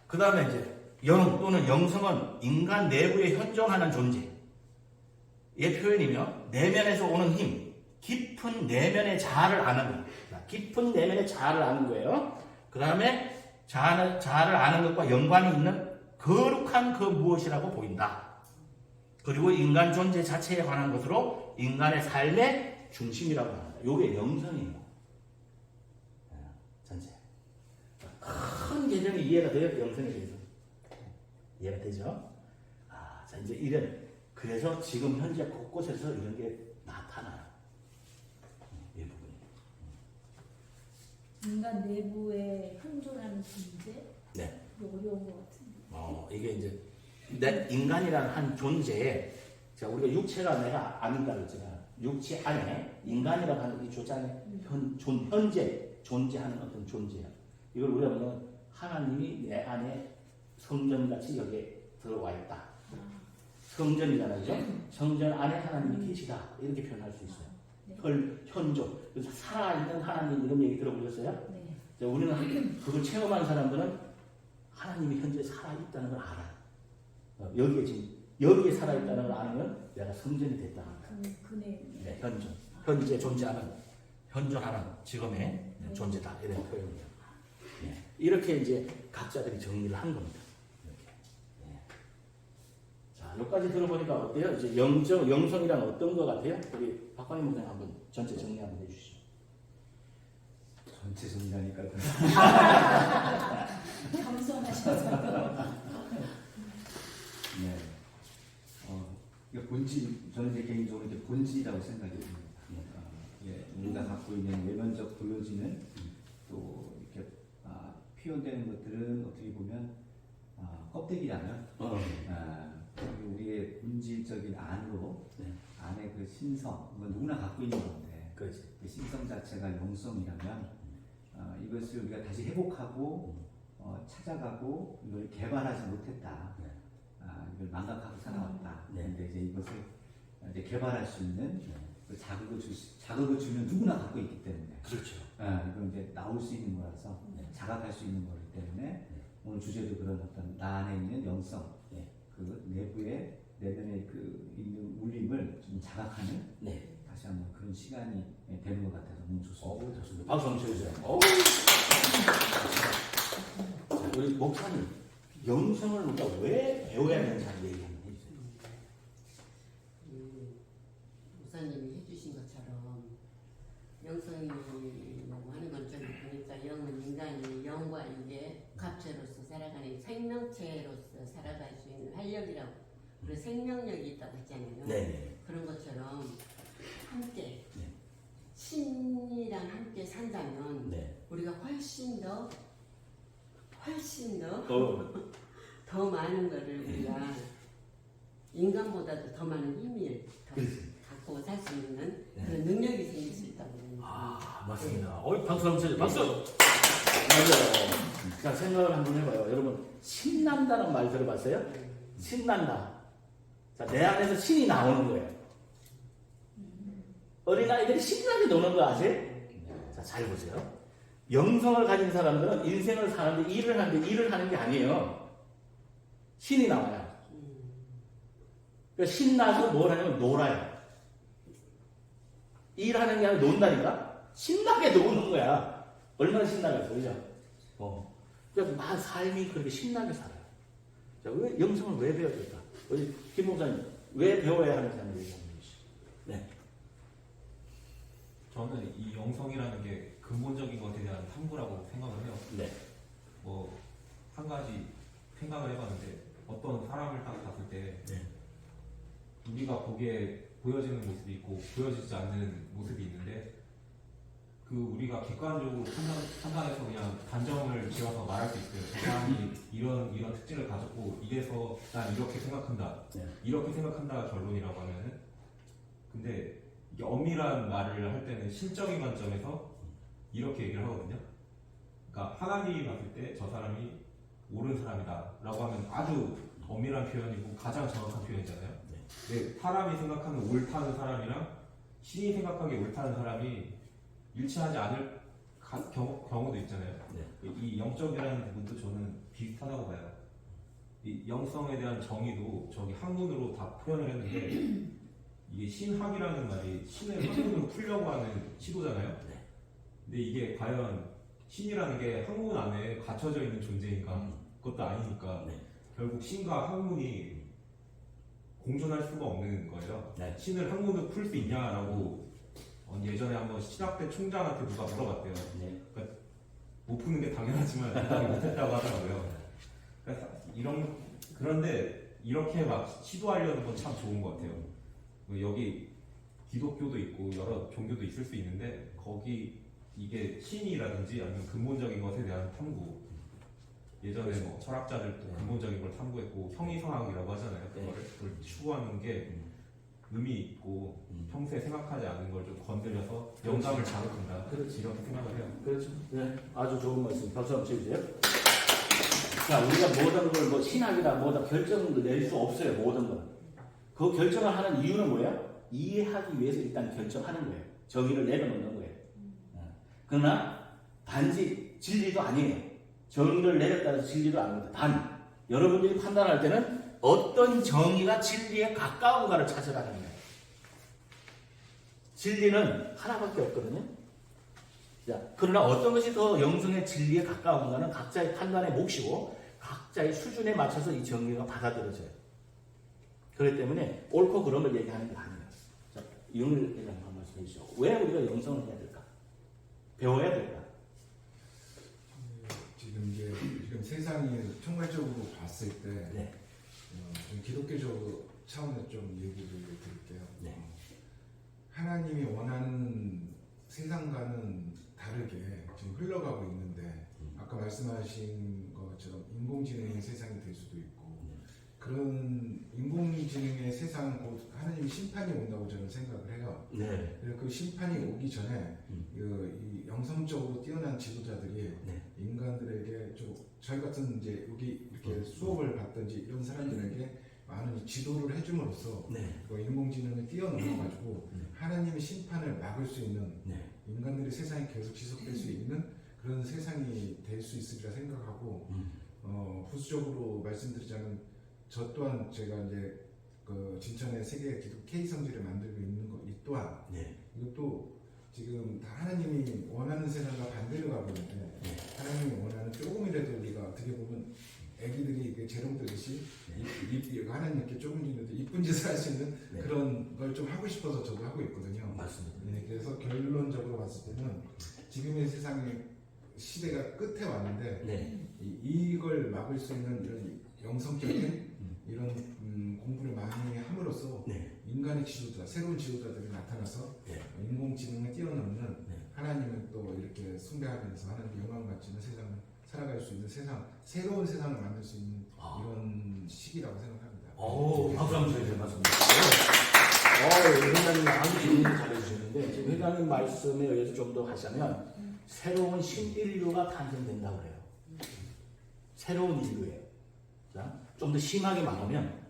그 다음에 이제 영 또는 영성은 인간 내부에 현존하는 존재. 의 표현이며 내면에서 오는 힘, 깊은 내면의 자아를 아는 거예요. 깊은 내면의 자아를 아는 거예요. 그 다음에 자아를 아는 것과 연관이 있는 거룩한 그 무엇이라고 보인다. 그리고 인간 존재 자체에 관한 것으로 인간의 삶의 중심이라고 합니다. 이게 영성이에요. 전체. 큰 개념이 이해가 돼요? 영성에 대해서. 이해가 되죠? 자, 이제 그래서 지금 현재 곳곳에서 이런 게 나타나요. 이 부분이. 인간 내부에 현존하는 존재? 네. 어려운 것 같은데. 이게 이제 인간이라는 한 존재에, 자, 우리가 육체가 내가 아닌가 그랬잖아. 육체 안에 인간이라고 하는 이 존재 안에 현재 존재하는 어떤 존재야. 이걸 우리가 보면 하나님이 내 안에 성전같이 여기에 들어와 있다. 성전이잖아요, 그죠? 성전 안에 하나님이 계시다. 이렇게 표현할 수 있어요. 현존. 그래서 살아있는 하나님 이런 얘기 들어보셨어요? 네. 자, 우리는 그걸 체험한 사람들은 하나님이 현재 살아있다는 걸 알아요. 여기에 살아있다는 걸 알면 내가 성전이 됐다는 거예요. 네, 현재 현존하는 지금의 존재다. 이런 표현이에요. 네. 이렇게 이제 각자들이 정리를 한 겁니다. 자, 여기까지 들어보니까 어때요? 이제 영성이란 어떤 것 같아요? 우리 박관희 목사님 한번 전체 정리 한번 해주시죠. 전체 정리하니까 겸손하셔서. 네. 이게 본질, 저는 이제 개인적으로 이제 본질이라고 생각이 듭니다. 우리가 갖고 있는 외면적 보여지는 또 이렇게 표현되는 것들은 어떻게 보면 껍데기라면 우리의 본질적인 안으로 안에 그 신성, 이건 누구나 갖고 있는 건데 그 신성 자체가 영성이라면 이것을 우리가 다시 회복하고 찾아가고 이걸 개발하지 못했다. 이걸 망각하고 살아왔다. 그런데 이제 이것을 이제 개발할 수 있는 그 자극을 주면 누구나 갖고 있기 때문에. 그렇죠. 이건 이제 나올 수 있는 거라서 자각할 수 있는 거기 때문에 오늘 주제도 그런 어떤 나 안에 있는 영성, 그 내부의 내면의 그 있는 울림을 좀 자각하는 다시 한번 그런 시간이 되는 것 같아서 너무 좋습니다. 좋습니다. 박수 한번 쳐주세요. 자, 우리 목사님, 영성을 우리가 왜 배워야 되는지 얘기 한번 해주세요. 목사님이 해주신 것처럼 영성이라고 하는 건 좀 보니까 영은 인간이 영과 육의 합체로서 살아가는 생명체로서 살아갈 수 있는 활력이라고 그리고 생명력이 있다고 했잖아요. 네. 그런 것처럼 함께 신이랑 함께 산다면 우리가 훨씬 더 더 많은 거를 우리가 인간보다도 더 많은 힘을 더 갖고 살 수 있는 그런 능력이 생길 수 있다고 봅니다. 맞습니다. 박수 한번 쳐주세요. 박수! 맞아요. 자, 생각을 한번 해봐요. 여러분, 신난다는 말 들어봤어요? 신난다. 자, 내 안에서 신이 나오는 거예요. 어린아이들이 신나게 노는 거 아세요? 자, 잘 보세요. 영성을 가진 사람들은 인생을 사는데 일을 하는 게 아니에요. 신이 나와요. 그러니까 신나서 뭘 하냐면 놀아요. 일하는 게 아니라 논다니까? 신나게 노는 거야. 얼마나 신나겠어, 그죠? 그래서 막 삶이 그렇게 신나게 살아요. 자, 왜 영성을 왜 배워야 될까? 우리 김 목사님, 왜 배워야 하는지 한번 얘기해 주시죠. 네. 저는 이 영성이라는 게 근본적인 것에 대한 탐구라고 생각을 해요. 네. 뭐 한 가지 생각을 해봤는데 어떤 사람을 딱 봤을 때 네. 우리가 보기에 보여지는 모습이 있고 보여지지 않는 모습이 있는데 그 우리가 객관적으로 판단해서 그냥 단정을 지어서 말할 수 있어요. 그 사람이 이런 특징을 가졌고 이래서 난 이렇게 생각한다. 네. 이렇게 생각한다 결론이라고 하면은 근데 이게 엄밀한 말을 할 때는 신적인 관점에서 이렇게 얘기를 하거든요. 그러니까 하나님이 봤을 때 저 사람이 옳은 사람이다 라고 하면 아주 엄밀한 표현이고 가장 정확한 표현이잖아요. 근데 사람이 생각하는 옳다는 사람이랑 신이 생각하기에 옳다는 사람이 일치하지 않을 경우도 있잖아요. 네. 이 영적이라는 부분도 저는 비슷하다고 봐요. 이 영성에 대한 정의도 저기 학문으로 다 표현을 했는데 이게 신학이라는 말이 신을 학문으로 풀려고 하는 시도잖아요. 네. 근데 이게 과연 신이라는 게 학문 안에 갇혀져 있는 존재인가? 그것도 아니니까 네. 결국 신과 학문이 공존할 수가 없는 거예요. 네. 신을 학문으로 풀 수 있냐라고 예전에 한번 신학대 총장한테 누가 물어봤대요. 네. 못 푸는 게 당연하지만 대답을 못했다고 하더라고요. 그래서 그런데 이렇게 막 시도하려는 건 참 좋은 것 같아요. 여기 기독교도 있고 여러 종교도 있을 수 있는데 거기 이게 신이라든지 아니면 근본적인 것에 대한 탐구. 예전에 뭐 철학자들도 근본적인 걸 탐구했고 형이상학이라고 하잖아요. 그걸 추구하는 게 의미 있고 평소에 생각하지 않은 걸 좀 건드려서 영감을 자극한다. 그렇지. 이렇게 생각을 해요. 그렇죠. 네. 아주 좋은 말씀. 박수 한번 쳐주세요. 자, 우리가 모든 걸 뭐 신학이다 뭐다 결정을 낼 수 없어요. 모든 걸. 그 결정을 하는 이유는 뭐예요? 이해하기 위해서 일단 결정하는 거예요. 정의를 내려놓는 거예요. 그러나 단지 진리도 아니에요. 정의를 내렸다 해서 진리도 아닙니다. 단 여러분들이 판단할 때는 어떤 정의가 진리에 가까운가를 찾아가는 거예요. 진리는 하나밖에 없거든요. 자, 그러나 어떤 것이 더 영성의 진리에 가까운가는 각자의 판단의 몫이고 각자의 수준에 맞춰서 이 정의가 받아들여져요. 그렇기 때문에 옳고 그름을 얘기하는 게 아니에요. 자, 이용일 회장님 한 말씀 해주시죠. 왜 우리가 영성을 해야 될까? 배워야 될까? 지금 세상이 총괄적으로 봤을 때 네. 좀 기독교적 차원에서 좀 얘기를 드릴게요. 네. 하나님이 원하는 세상과는 다르게 지금 흘러가고 있는데 아까 말씀하신 것처럼 인공지능의 세상이 될 수도 있고 그런 인공지능의 세상은 곧 하나님의 심판이 온다고 저는 생각을 해요. 네. 그래서 그 심판이 오기 전에 이 영성적으로 뛰어난 지도자들이 네. 인간들에게 좀 저희 같은 이제 여기 이렇게 수업을 받든지 이런 사람들에게 많은 지도를 해줌으로써 네. 그 인공지능을 뛰어넘어가지고 하나님의 심판을 막을 수 있는 네. 인간들의 세상이 계속 지속될 수 있는 그런 세상이 될 수 있으리라 생각하고 부수적으로 말씀드리자면 저 또한 제가 이제 그 진천의 세계 기독 K 성지를 만들고 있는 것 이 또한 네. 이것도 지금 다 하나님이 원하는 세상과 반대로 가고 있는데 하나님이 원하는 조금이라도 우리가 어떻게 보면 애기들이 그 재롱 뜨듯이 하나님께 조금이라도 이쁜 짓을 할 수 있는 네. 그런 걸 좀 하고 싶어서 저도 하고 있거든요. 맞습니다. 네, 그래서 결론적으로 봤을 때는 지금의 세상의 시대가 끝에 왔는데 네. 이걸 막을 수 있는 이런 영성적인 이런 공부를 많이 함으로써 네. 인간의 지도자, 새로운 지도자들이 나타나서 네. 인공지능을 뛰어넘는 네. 하나님을 또 이렇게 숭배하면서 하나님 영광 받치는 세상을 살아갈 수 있는 세상, 새로운 세상을 만들 수 있는 이런 시기라고 생각합니다. 오, 박수 한번 쳐주세요. 맞습니다. 회장님 아주 좋은 얘기 잘해주셨는데 지금 회장님 말씀에 의해서 좀 더 하자면 새로운 신인류가 탄생된다고 그래요. 새로운 인류예요. 좀 더 심하게 말하면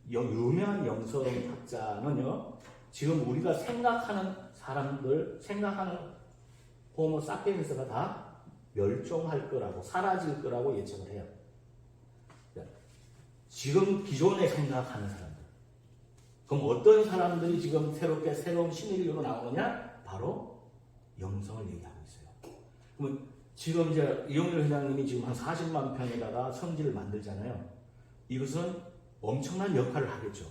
유명한 영성학자는요 지금 우리가 생각하는 사람들 생각하는 호모 사피엔스가 다 멸종할 거라고 사라질 거라고 예측을 해요. 지금 기존에 생각하는 사람들 그럼 어떤 사람들이 지금 새롭게 새로운 신인류로 나오느냐? 바로 영성을 얘기하고 있어요. 그러면 지금 이제 이용일 회장님이 지금 한 40만 평에다가 성지를 만들잖아요. 이것은 엄청난 역할을 하겠죠.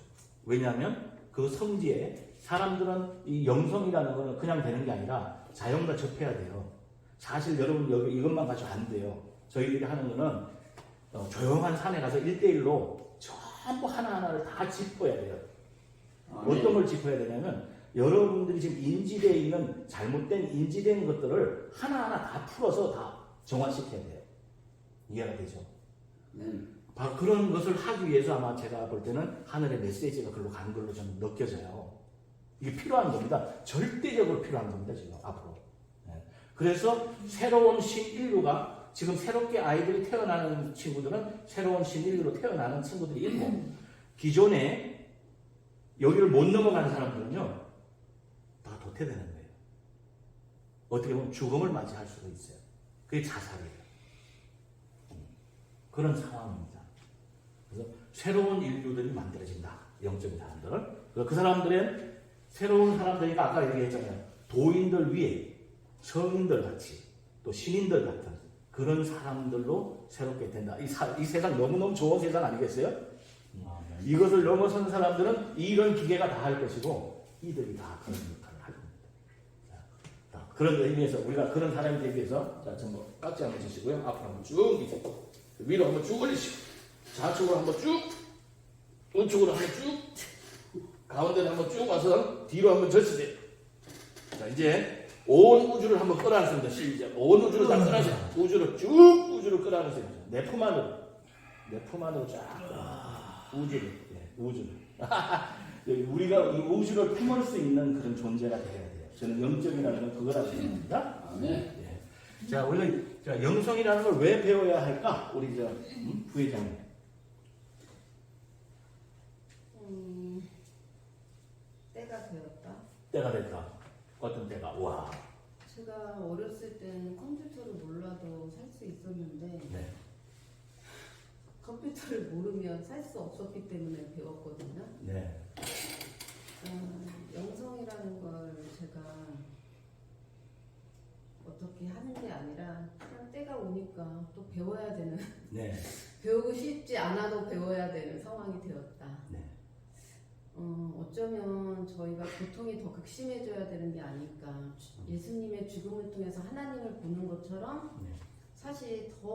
왜냐하면 그 성지에 사람들은 이 영성이라는 거는 그냥 되는 게 아니라 자연과 접해야 돼요. 사실 여러분 여기 이것만 가지고 안 돼요. 저희들이 하는 거는 조용한 산에 가서 1대1로 전부 하나하나를 다 짚어야 돼요. 어떤 걸 짚어야 되냐면 여러분들이 지금 인지되어 있는 잘못된 인지된 것들을 하나하나 다 풀어서 다 정화시켜야 돼요. 이해가 되죠? 바로 그런 것을 하기 위해서 아마 제가 볼 때는 하늘의 메시지가 글로 간 걸로 저는 느껴져요. 이게 필요한 겁니다. 절대적으로 필요한 겁니다. 지금 앞으로. 그래서 새로운 신인류가 지금 새롭게 아이들이 태어나는 친구들은 새로운 신인류로 태어나는 친구들이 있고 기존에 여기를 못 넘어가는 사람들은요 다 도태되는 거예요. 어떻게 보면 죽음을 맞이할 수도 있어요. 그게 자살이에요. 그런 상황입니다. 그래서 새로운 인류들이 만들어진다. 영적인 사람들은. 그 사람들은 새로운 사람들이니까 아까 얘기했잖아요. 도인들 위에 성인들 같이 또 신인들 같은 그런 사람들로 새롭게 된다. 이 세상 너무너무 좋은 세상 아니겠어요? 이것을 넘어선 사람들은 이런 기계가 다 할 것이고 이들이 다 그런 역할을 할 겁니다. 자, 그런 의미에서 우리가 그런 사람이 되기 위해서 자, 전부 깍지 한번 주시고요. 앞으로 한번 쭉 이제 위로 한번 쭉 올리시고 좌측으로 한번 쭉 우측으로 한번 쭉 가운데로 한번 쭉 와서 뒤로 한번 젖히세요. 자 이제 온 우주를 한번 끌어안습니다. 시작. 온 우주를 다 끌어안으세요. 우주를 쭉 우주를 끌어안으세요. 내 품 안으로 쫙 우주를 우주를 우리가 이 우주를 품을 수 있는 그런 존재가 되어야 돼요. 저는 영적이라는 건 그거라고 생각합니다. 네. 자 우리가 영성이라는 걸 왜 배워야 할까? 우리 부회장님. 때가 되었다. 때가 됐다. 어떤 때가? 와. 제가 어렸을 때는 컴퓨터를 몰라도 살 수 있었는데 네. 컴퓨터를 모르면 살 수 없었기 때문에 배웠거든요. 네. 영성이라는 걸 제가 어떻게 하는 게 아니라 그냥 때가 오니까 또 배워야 되는 네. 배우고 싶지 않아도 배워야 되는 상황이 되었다. 네. 어쩌면 저희가 고통이 더 극심해져야 되는 게 아닐까. 예수님의 죽음을 통해서 하나님을 보는 것처럼 네. 사실 더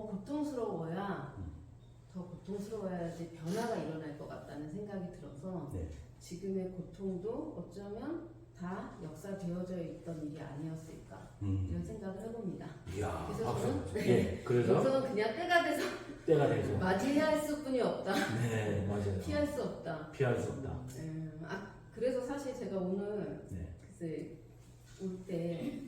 고통스러워야지 변화가 일어날 것 같다는 생각이 들어서 네. 지금의 고통도 어쩌면 다 역사되어져 있던 일이 아니었을까 이런 생각을 해봅니다. 이야. 그래서 박수. 저는 예. 그래서 영성은 그냥 때가 돼서 때가 되죠. 맞이해야 할 수뿐이 없다. 네, 맞아요. 피할 수 없다. 피할 수 없다. 그래서 사실 제가 오늘 네. 글쎄 올 때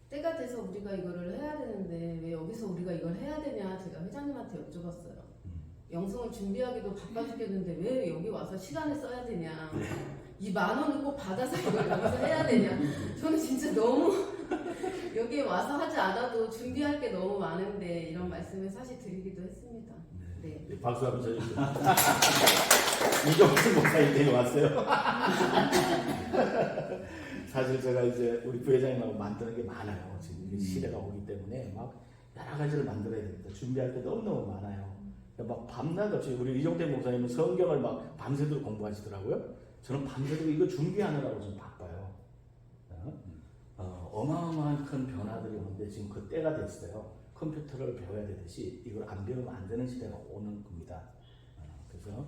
때가 돼서 우리가 이거를 해야 되는데 왜 여기서 우리가 이걸 해야 되냐 제가 회장님한테 여쭤봤어요. 영성을 준비하기도 바빠 죽겠는데 왜 여기 와서 시간을 써야 되냐. 이 10,000원을 꼭 받아서 이걸 여기서 해야 되냐. 저는 진짜 너무 여기에 와서 하지 않아도 준비할 게 너무 많은데 이런 말씀을 사실 드리기도 했습니다. 네. 네, 박수 한번 쳐주세요. 이종수 목사님 왔어요. 사실 제가 이제 우리 부회장님하고 만드는 게 많아요. 지금 이게 시대가 오기 때문에 막 여러 가지를 만들어야 됩니다. 준비할 게 너무너무 많아요. 막 밤낮 없이 우리 이종태 목사님은 성경을 막 밤새도록 공부하시더라고요. 저는 밤새도록 이거 준비하느라고 좀 바빠요. 어마어마한 큰 변화들이 오는데 지금 그 때가 됐어요. 컴퓨터를 배워야 되듯이 이걸 안 배우면 안 되는 시대가 오는 겁니다. 그래서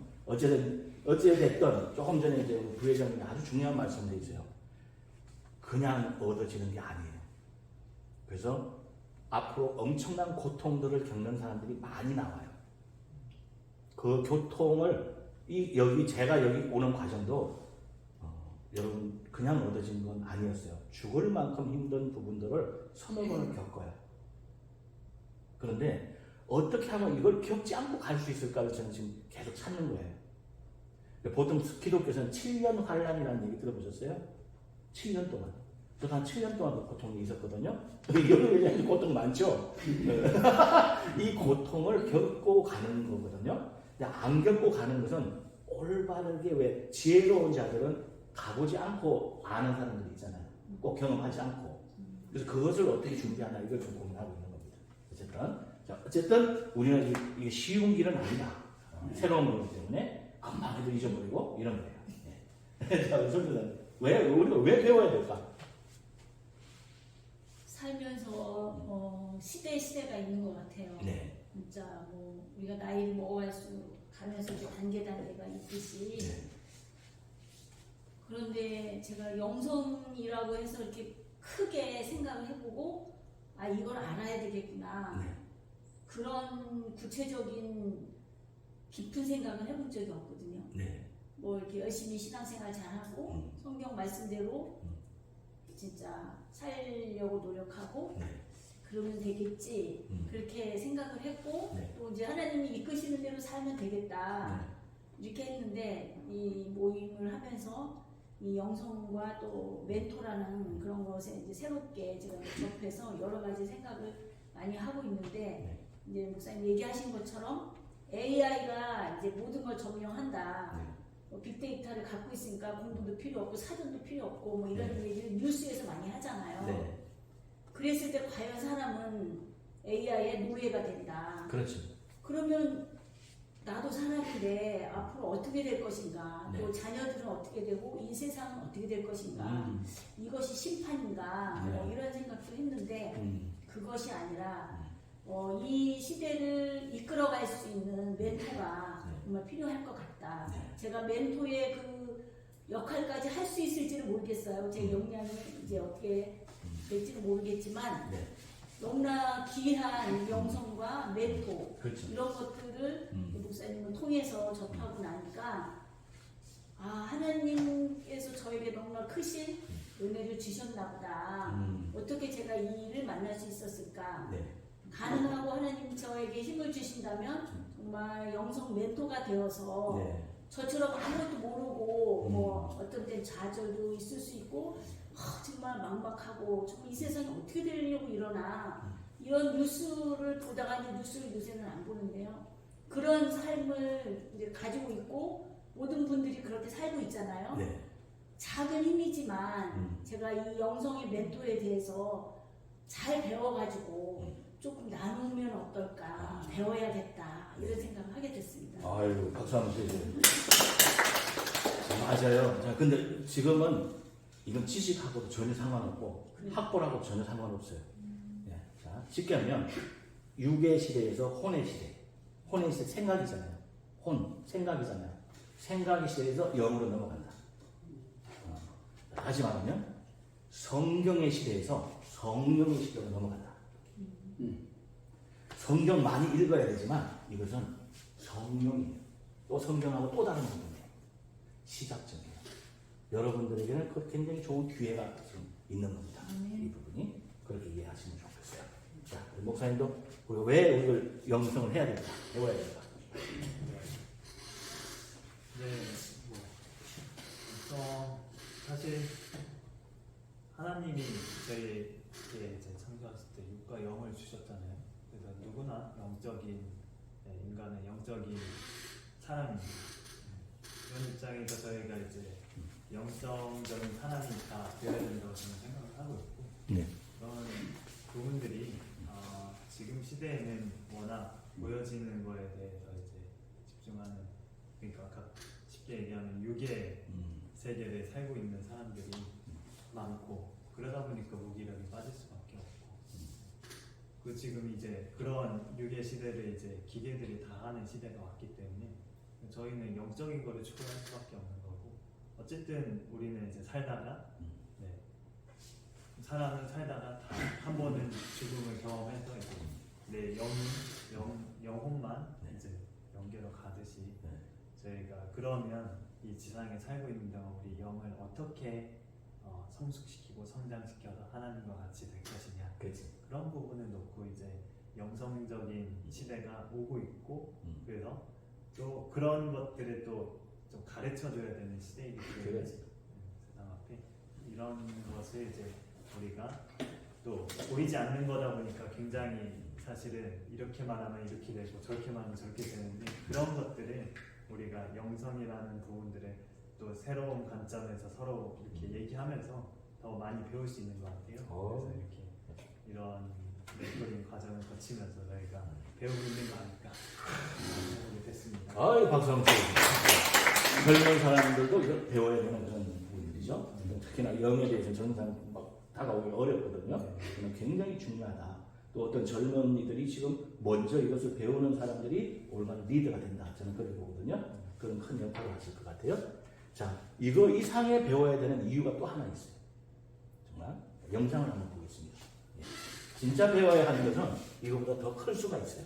어찌됐든 조금 전에 이제 우리 부회장님이 아주 중요한 말씀을 해주세요. 그냥 얻어지는 게 아니에요. 그래서 앞으로 엄청난 고통들을 겪는 사람들이 많이 나와요. 그 고통을 제가 여기 오는 과정도 여러분 그냥 얻어진 건 아니었어요. 죽을 만큼 힘든 부분들을 서너 번을 겪어요. 그런데 어떻게 하면 이걸 겪지 않고 갈 수 있을까를 저는 지금 계속 찾는 거예요. 보통 기독교에서는 7년 환란이라는 얘기 들어보셨어요? 7년 동안. 저도 한 7년 동안 그 고통이 있었거든요. 여러분이 고통 많죠? 이 고통을 겪고 가는 거거든요. 근데 안 겪고 가는 것은 올바르게 왜 지혜로운 자들은 가보지 않고 아는 사람들이 있잖아요. 꼭 경험하지 않고. 그래서 그것을 어떻게 준비하나 이걸 좀 고민하고 있는 겁니다. 어쨌든 우리는 이게 쉬운 길은 아니다. 새로운 거기 때문에 금방 해도 잊어버리고 이런 거예요. 네. 자, 우리가 왜 배워야 될까? 살면서 시대가 있는 것 같아요. 네. 진짜 뭐 우리가 나이를 먹어갈수록 가면서 이제 단계가 있듯이 네. 그런데 제가 영성이라고 해서 이렇게 크게 생각을 해보고 아 이걸 알아야 되겠구나 네. 그런 구체적인 깊은 생각을 해본 적이 없거든요. 네. 뭐 이렇게 열심히 신앙생활 잘하고 성경 말씀대로 진짜 살려고 노력하고 네. 그러면 되겠지 그렇게 생각을 했고 네. 또 이제 하나님이 이끄시는 대로 살면 되겠다 이렇게 했는데 이 모임을 하면서 이 영성과 또 멘토라는 그런 것에 이제 새롭게 제가 접해서 여러 가지 생각을 많이 하고 있는데 이제 목사님 얘기하신 것처럼 AI가 이제 모든 걸 점령한다. 뭐 빅데이터를 갖고 있으니까 공부도 필요 없고 사전도 필요 없고 뭐 이런 얘기를 뉴스에서 많이 하잖아요. 네. 그랬을 때 과연 사람은 AI의 노예가 된다. 그렇죠. 그러면 나도 사람인데 앞으로 어떻게 될 것인가, 네. 또 자녀들은 어떻게 되고 이 세상은 어떻게 될 것인가, 이것이 심판인가 뭐 네. 이런 생각도 했는데 그것이 아니라 이 시대를 이끌어갈 수 있는 멘토가 정말 필요할 것 같다. 제가 멘토의 그 역할까지 할 수 있을지는 모르겠어요. 제 역량이 이제 어떻게 될지는 모르겠지만 너무나 귀한 영성과 멘토 그렇죠. 이런 것들을 목사님을 통해서 접하고 나니까 아 하나님께서 저에게 너무나 크신 은혜를 주셨나 보다. 어떻게 제가 이 일을 만날 수 있었을까. 네. 가능하고 하나님이 저에게 힘을 주신다면 정말 영성 멘토가 되어서 네. 저처럼 아무것도 모르고 뭐 어떤 땐 좌절도 있을 수 있고 정말 막막하고 정말 이 세상이 어떻게 되려고 이러나 이런 뉴스를 보다가 이제 뉴스를 요새는 안 보는데요. 그런 삶을 이제 가지고 있고 모든 분들이 그렇게 살고 있잖아요. 네. 작은 힘이지만 제가 이 영성의 멘토에 대해서 잘 배워가지고 조금 나누면 어떨까 배워야겠다 이런 생각을 하게 됐습니다. 아유 박수 한번 주세요. 맞아요. 자 근데 지금은 이건 지식하고도 전혀 상관없고 학벌하고 전혀 상관없어요. 네. 자 쉽게 하면 육의 시대에서 혼의 시대. 혼의 시대 생각이잖아요. 혼 생각이잖아요. 생각의 시대에서 영으로 넘어간다. 다시 말하면 성경의 시대에서 성령의 시대로 넘어간다. 성경 많이 읽어야 되지만 이것은 성령이에요. 또 성경하고 또 다른 부분이에요. 시작점이에요. 여러분들에게는 그 굉장히 좋은 기회가 지금 있는 겁니다. 이 부분이 그렇게 이해하시면 좋겠어요. 자, 목사님도 우리가 왜 우리를 영성을 해야 될까? 배워야 될까? 네, 사실 하나님이 저희에게 이제 창조하실 때 육과 영을 주셨잖아요. 그래서 누구나 영적인 인간은 영적인 사람입니다. 이런 입장에서 저희가 이제 영성적인 사람이 다 되어야 된다고 저는 생각을 하고 있고 네. 그런 부분들이 지금 시대에는 워낙 보여지는 거에 대해서 이제 집중하는 그러니까 아까 쉽게 얘기하면 육의 세계를 살고 있는 사람들이 많고 그러다 보니까 무기력이 빠질 수밖에 없고 그 지금 이제 그런 육의 시대를 이제 기계들이 다 하는 시대가 왔기 때문에 저희는 영적인 거를 추구할 수밖에 없는 거고 어쨌든 우리는 이제 살다가 사람은 살다가 다 한 번은 죽음을 경험해서 이제 내 영혼만 이제 영계로 가듯이 저희가 그러면 이 지상에 살고 있는 동안 우리 영을 어떻게 성숙시키고 성장시켜서 하나님과 같이 될 것이냐 그런 부분을 놓고 이제 영성적인 시대가 오고 있고 그래서 또 그런 것들을 또 좀 가르쳐줘야 되는 시대이기 때문에 세상 앞에 이런 것을 이제 우리가 또 보이지 않는 거다 보니까 굉장히 사실은 이렇게만 하면 이렇게 되고 저렇게만 하면 저렇게 되는데 그런 것들을 우리가 영성이라는 부분들을 또 새로운 관점에서 서로 이렇게 얘기하면서 더 많이 배울 수 있는 것 같아요. 그래서 이렇게 이런 멘토링 과정을 거치면서 저희가 배우고 있는 거 아닐까 생각이 됐습니다. 아이 박수 한번 주세요. 젊은 사람들도 이거 배워야 되는 그런 부분들이죠. 특히나 영에 대해서 젊은 사람 막 다가오기 어렵거든요. 그건 굉장히 중요하다. 또 또 어떤 젊은이들이 지금 먼저 이것을 배우는 사람들이 얼마나 리더가 된다. 저는 그렇게 보거든요. 그런 큰 역할을 하실 것 같아요. 자, 이거 이상에 배워야 되는 이유가 또 하나 있어요. 정말 영상을 한번 보겠습니다. 예. 진짜 배워야 하는 것은 이거보다 더 클 수가 있어요.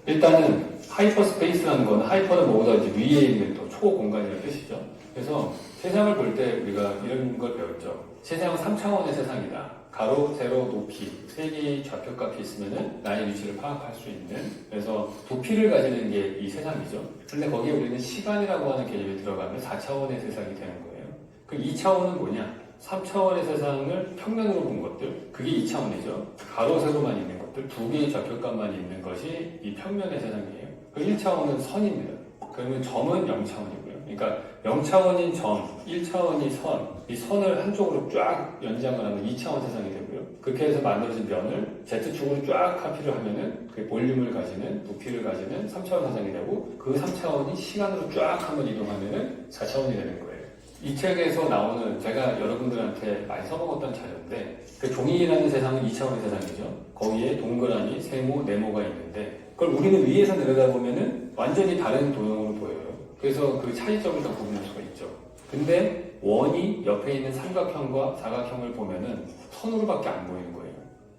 일단은 하이퍼스페이스라는 건 하이퍼는 뭐보다 이제 위에 있는 또 초공간이라는 뜻이죠. 그래서 세상을 볼 때 우리가 이런 걸 배웠죠. 세상은 3차원의 세상이다. 가로, 세로, 높이 세 개의 좌표값이 있으면은 나의 위치를 파악할 수 있는, 그래서 부피를 가지는 게 이 세상이죠. 그런데 거기에 우리는 시간이라고 하는 개념이 들어가면 4차원의 세상이 되는 거예요. 그 2차원은 뭐냐? 3차원의 세상을 평면으로 본 것들, 그게 2차원이죠. 가로, 세로만 있는 것들, 두 개의 좌표값만 있는 것이 이 평면의 세상이에요. 그 1차원은 선입니다. 그러면 점은 0차원이고요. 그러니까 0차원인 점, 1차원이 선, 이 선을 한쪽으로 쫙 연장을 하면 2차원 세상이 되고요. 그렇게 해서 만들어진 면을 Z축으로 쫙 카피를 하면은 그 볼륨을 가지는, 부피를 가지는 3차원 세상이 되고, 그 3차원이 시간으로 쫙 한번 이동하면은 4차원이 되는 거예요. 이 책에서 나오는, 제가 여러분들한테 많이 써먹었던 자료인데, 그 종이라는 세상은 2차원의 세상이죠. 거기에 동그라미, 세모, 네모가 있는데, 그걸 우리는 위에서 내려다보면은 완전히 다른 도형으로 보여요. 그래서 그 차이점을 더 구분할 수가 있죠. 근데 원이 옆에 있는 삼각형과 사각형을 보면은 선으로밖에 안 보이는 거예요.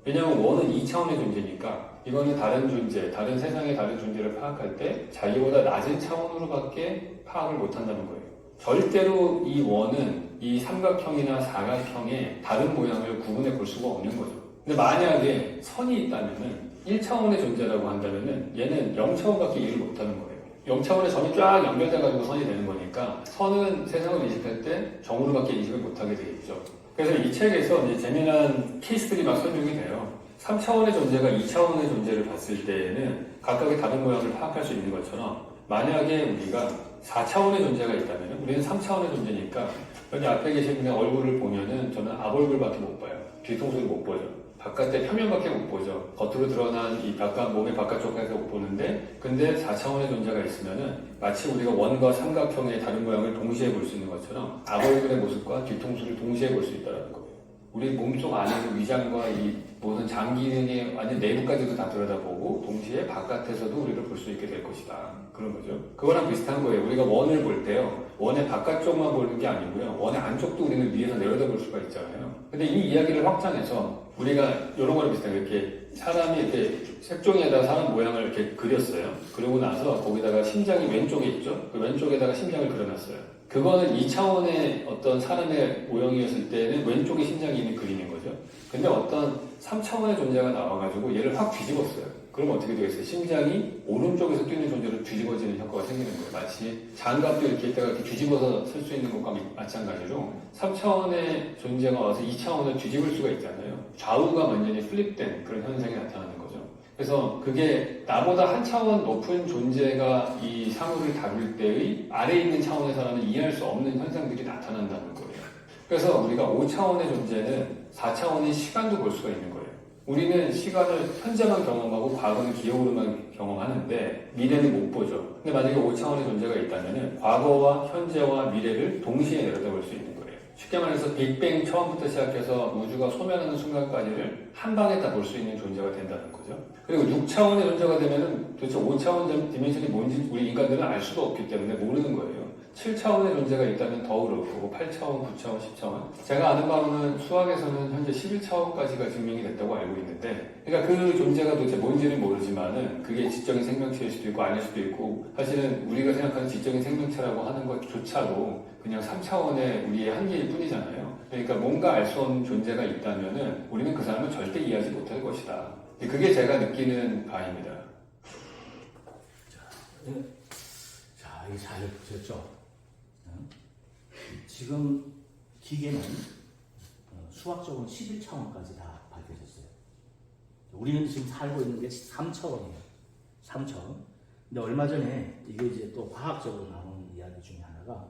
왜냐하면 원은 2차원의 존재니까 이거는 다른 존재, 다른 세상의 다른 존재를 파악할 때 자기보다 낮은 차원으로밖에 파악을 못한다는 거예요. 절대로 이 원은 이 삼각형이나 사각형의 다른 모양을 구분해 볼 수가 없는 거죠. 근데 만약에 선이 있다면은 1차원의 존재라고 한다면은 얘는 0차원밖에 이해를 못하는 거예요. 0차원의 점이 쫙 연결돼가지고 선이 되는 거니까 선은 세상을 인식할 때 점으로밖에 인식을 못하게 되겠죠. 그래서 이 책에서 이제 재미난 케이스들이 막 설명이 돼요. 3차원의 존재가 2차원의 존재를 봤을 때에는 각각의 다른 모양을 파악할 수 있는 것처럼, 만약에 우리가 4차원의 존재가 있다면 우리는 3차원의 존재니까 여기 앞에 계신 분의 얼굴을 보면은 저는 앞 얼굴밖에 못 봐요. 뒤통수를 못 보죠. 바깥의 표면밖에 못 보죠. 겉으로 드러난 이 몸의 바깥쪽까지 못 보는데, 근데 4차원의 존재가 있으면은 마치 우리가 원과 삼각형의 다른 모양을 동시에 볼 수 있는 것처럼 앞 얼굴의 모습과 뒤통수를 동시에 볼 수 있다는 거예요. 우리 몸속 안에 위장과 이 모든 장 기능의 완전 내부까지도 다 들여다보고 동시에 바깥에서도 우리를 볼 수 있게 될 것이다. 그런 거죠. 그거랑 비슷한 거예요. 우리가 원을 볼 때요, 원의 바깥쪽만 보는 게 아니고요, 원의 안쪽도 우리는 위에서 내려다볼 수가 있잖아요. 근데 이 이야기를 확장해서 우리가 이런 거랑 비슷하게 이렇게 사람이 이렇게 색종이에다가 사람 모양을 이렇게 그렸어요. 그러고 나서 거기다가 심장이 왼쪽에 있죠. 그 왼쪽에다가 심장을 그려놨어요. 그거는 2차원의 어떤 사람의 모형이었을 때는 왼쪽에 심장이 있는 그림인 거죠. 근데 어떤 3차원의 존재가 나와가지고 얘를 확 뒤집었어요. 그럼 어떻게 되겠어요? 심장이 오른쪽에서 뛰는 존재로 뒤집어지는 효과가 생기는 거예요. 마치 장갑도 이렇게 있다가 이렇게 뒤집어서 쓸 수 있는 것과 마찬가지로 3차원의 존재가 와서 2차원을 뒤집을 수가 있잖아요. 좌우가 완전히 플립된 그런 현상이 나타나는 거죠. 그래서 그게 나보다 한 차원 높은 존재가 이 사물을 다룰 때의 아래에 있는 차원의 사람은 이해할 수 없는 현상들이 나타난다는 거예요. 그래서 우리가 5차원의 존재는 4차원의 시간도 볼 수가 있는 거예요. 우리는 시간을 현재만 경험하고 과거는 기억으로만 경험하는데 미래는 못 보죠. 근데 만약에 5차원의 존재가 있다면 과거와 현재와 미래를 동시에 내려다볼 수 있는 거예요. 쉽게 말해서 빅뱅 처음부터 시작해서 우주가 소멸하는 순간까지를 한 방에 다 볼 수 있는 존재가 된다는 거죠. 그리고 6차원의 존재가 되면은 도대체 5차원 디멘션이 뭔지 우리 인간들은 알 수도 없기 때문에 모르는 거예요. 7차원의 존재가 있다면 더 그렇고 8차원, 9차원, 10차원. 제가 아는 바로는 수학에서는 현재 11차원까지가 증명이 됐다고 알고 있는데, 그러니까 그 존재가 도대체 뭔지는 모르지만은 그게 지적인 생명체일 수도 있고 아닐 수도 있고, 사실은 우리가 생각하는 지적인 생명체라고 하는 것조차도 그냥 3차원의 우리의 한계일 뿐이잖아요. 그러니까 뭔가 알 수 없는 존재가 있다면은 우리는 그 사람을 절대 이해하지 못할 것이다. 그게 제가 느끼는 바입니다. 자, 이게 잘 보셨죠? 지금 기계는 수학적으로 11차원까지 다 밝혀졌어요. 우리는 지금 살고 있는 게 3차원이에요. 3차원. 근데 얼마 전에 이게 이제 또 과학적으로 나오는 이야기 중에 하나가,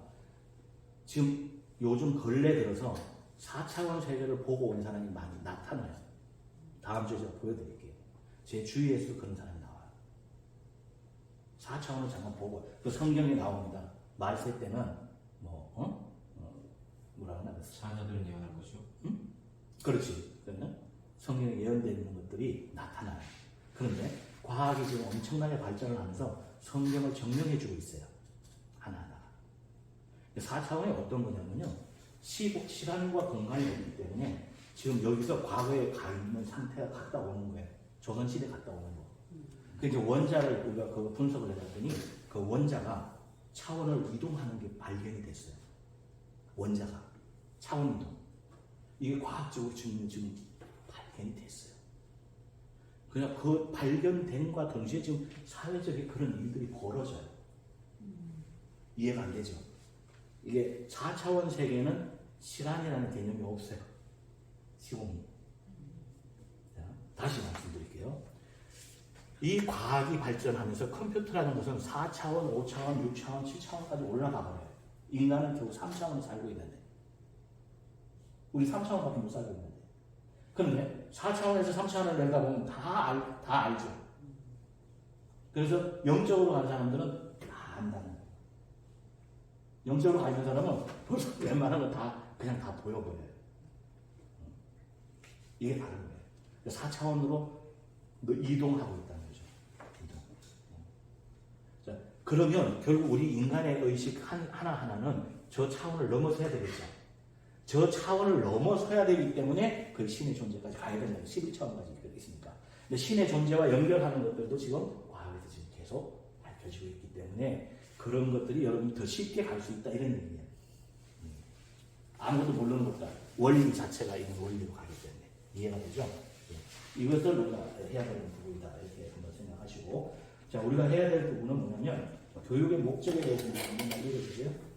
지금 요즘 근래 들어서 4차원 세계를 보고 온 사람이 많이 나타나요. 다음 주에 제가 보여드릴게요. 제 주위에서도 그런 사람이 나와요. 4차원을 잠깐 보고, 또 성경에 나옵니다. 말세 때는 뭐라고 하나? 자녀들은 예언할 것이요. 그렇지. 그러면 성경에 예언되어 있는 것들이 나타나요. 그런데 과학이 지금 엄청나게 발전을 하면서 성경을 증명해주고 있어요. 하나하나. 4차원이 어떤 거냐면요. 시간과 공간이 없기 때문에 지금 여기서 과거에 가 있는 상태가 갔다 오는 거예요. 조선시대 갔다 오는 거. 그 이제 원자를 우리가 그 분석을 해봤더니 그 원자가 차원을 이동하는 게 발견이 됐어요. 원자가 차원 이동. 이게 과학적으로 지금 발견이 됐어요. 그냥 그 발견된과 동시에 지금 사회적인 그런 일들이 벌어져요. 이해가 안 되죠? 이게 4차원 세계는 시간이라는 개념이 없어요. 시공이. 자, 다시 말씀드릴게요. 이 과학이 발전하면서 컴퓨터라는 것은 4차원, 5차원, 6차원, 7차원까지 올라가 버려요. 인간은 결국 3차원에 살고 있는데. 우리 3차원밖에 못 살고 있는데. 그런데 4차원에서 3차원을 내려다보면 다 알죠. 그래서 영적으로 간 사람들은 다 안다는 거예요. 영적으로 가 있는 사람은 벌써 웬만한 거 다 그냥 다 보여버려요. 이게 다른 거예요. 4차원으로 이동하고 있다는 거죠. 이동. 자, 그러면 결국 우리 인간의 의식 하나하나는 저 차원을 넘어서야 되겠죠. 저 차원을 넘어서야 되기 때문에 그 신의 존재까지 가야 된다는 11차원까지 있습니까? 근데 신의 존재와 연결하는 것들도 지금 과학에서 지금 계속 밝혀지고 있기 때문에 그런 것들이 여러분이 더 쉽게 갈 수 있다 이런 얘기예요. 아무것도 모르는 것보다 원리 자체가 있는 원리로 가기 때문에 이해가 되죠? 이것을 우리가 해야 되는 부분이다 이렇게 한번 생각하시고, 자, 우리가 해야 될 부분은 뭐냐면 교육의 목적에 대해서 한번 알려주세요.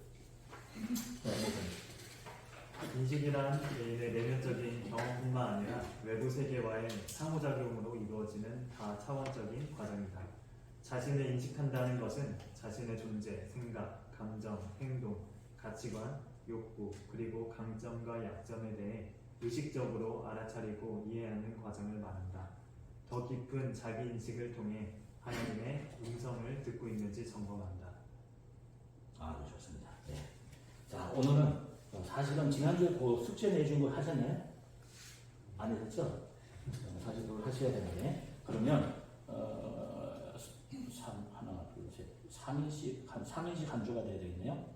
인식이란 개인의 내면적인 경험뿐만 아니라 외부 세계와의 상호작용으로 이루어지는 다차원적인 과정이다. 자신을 인식한다는 것은 자신의 존재, 생각, 감정, 행동, 가치관, 욕구, 그리고 강점과 약점에 대해 의식적으로 알아차리고 이해하는 과정을 말한다. 더 깊은 자기 인식을 통해 하나님의 음성을 듣고 있는지 점검한다. 아주 좋습니다. 네. 자, 오늘은 사실은 지난주에 그 숙제 내준 거 하셨나요? 안 하셨죠? 사실 그걸 하셔야 되는데, 그러면 하나, 둘, 셋, 3일씩 한 주가 돼야 되겠네요.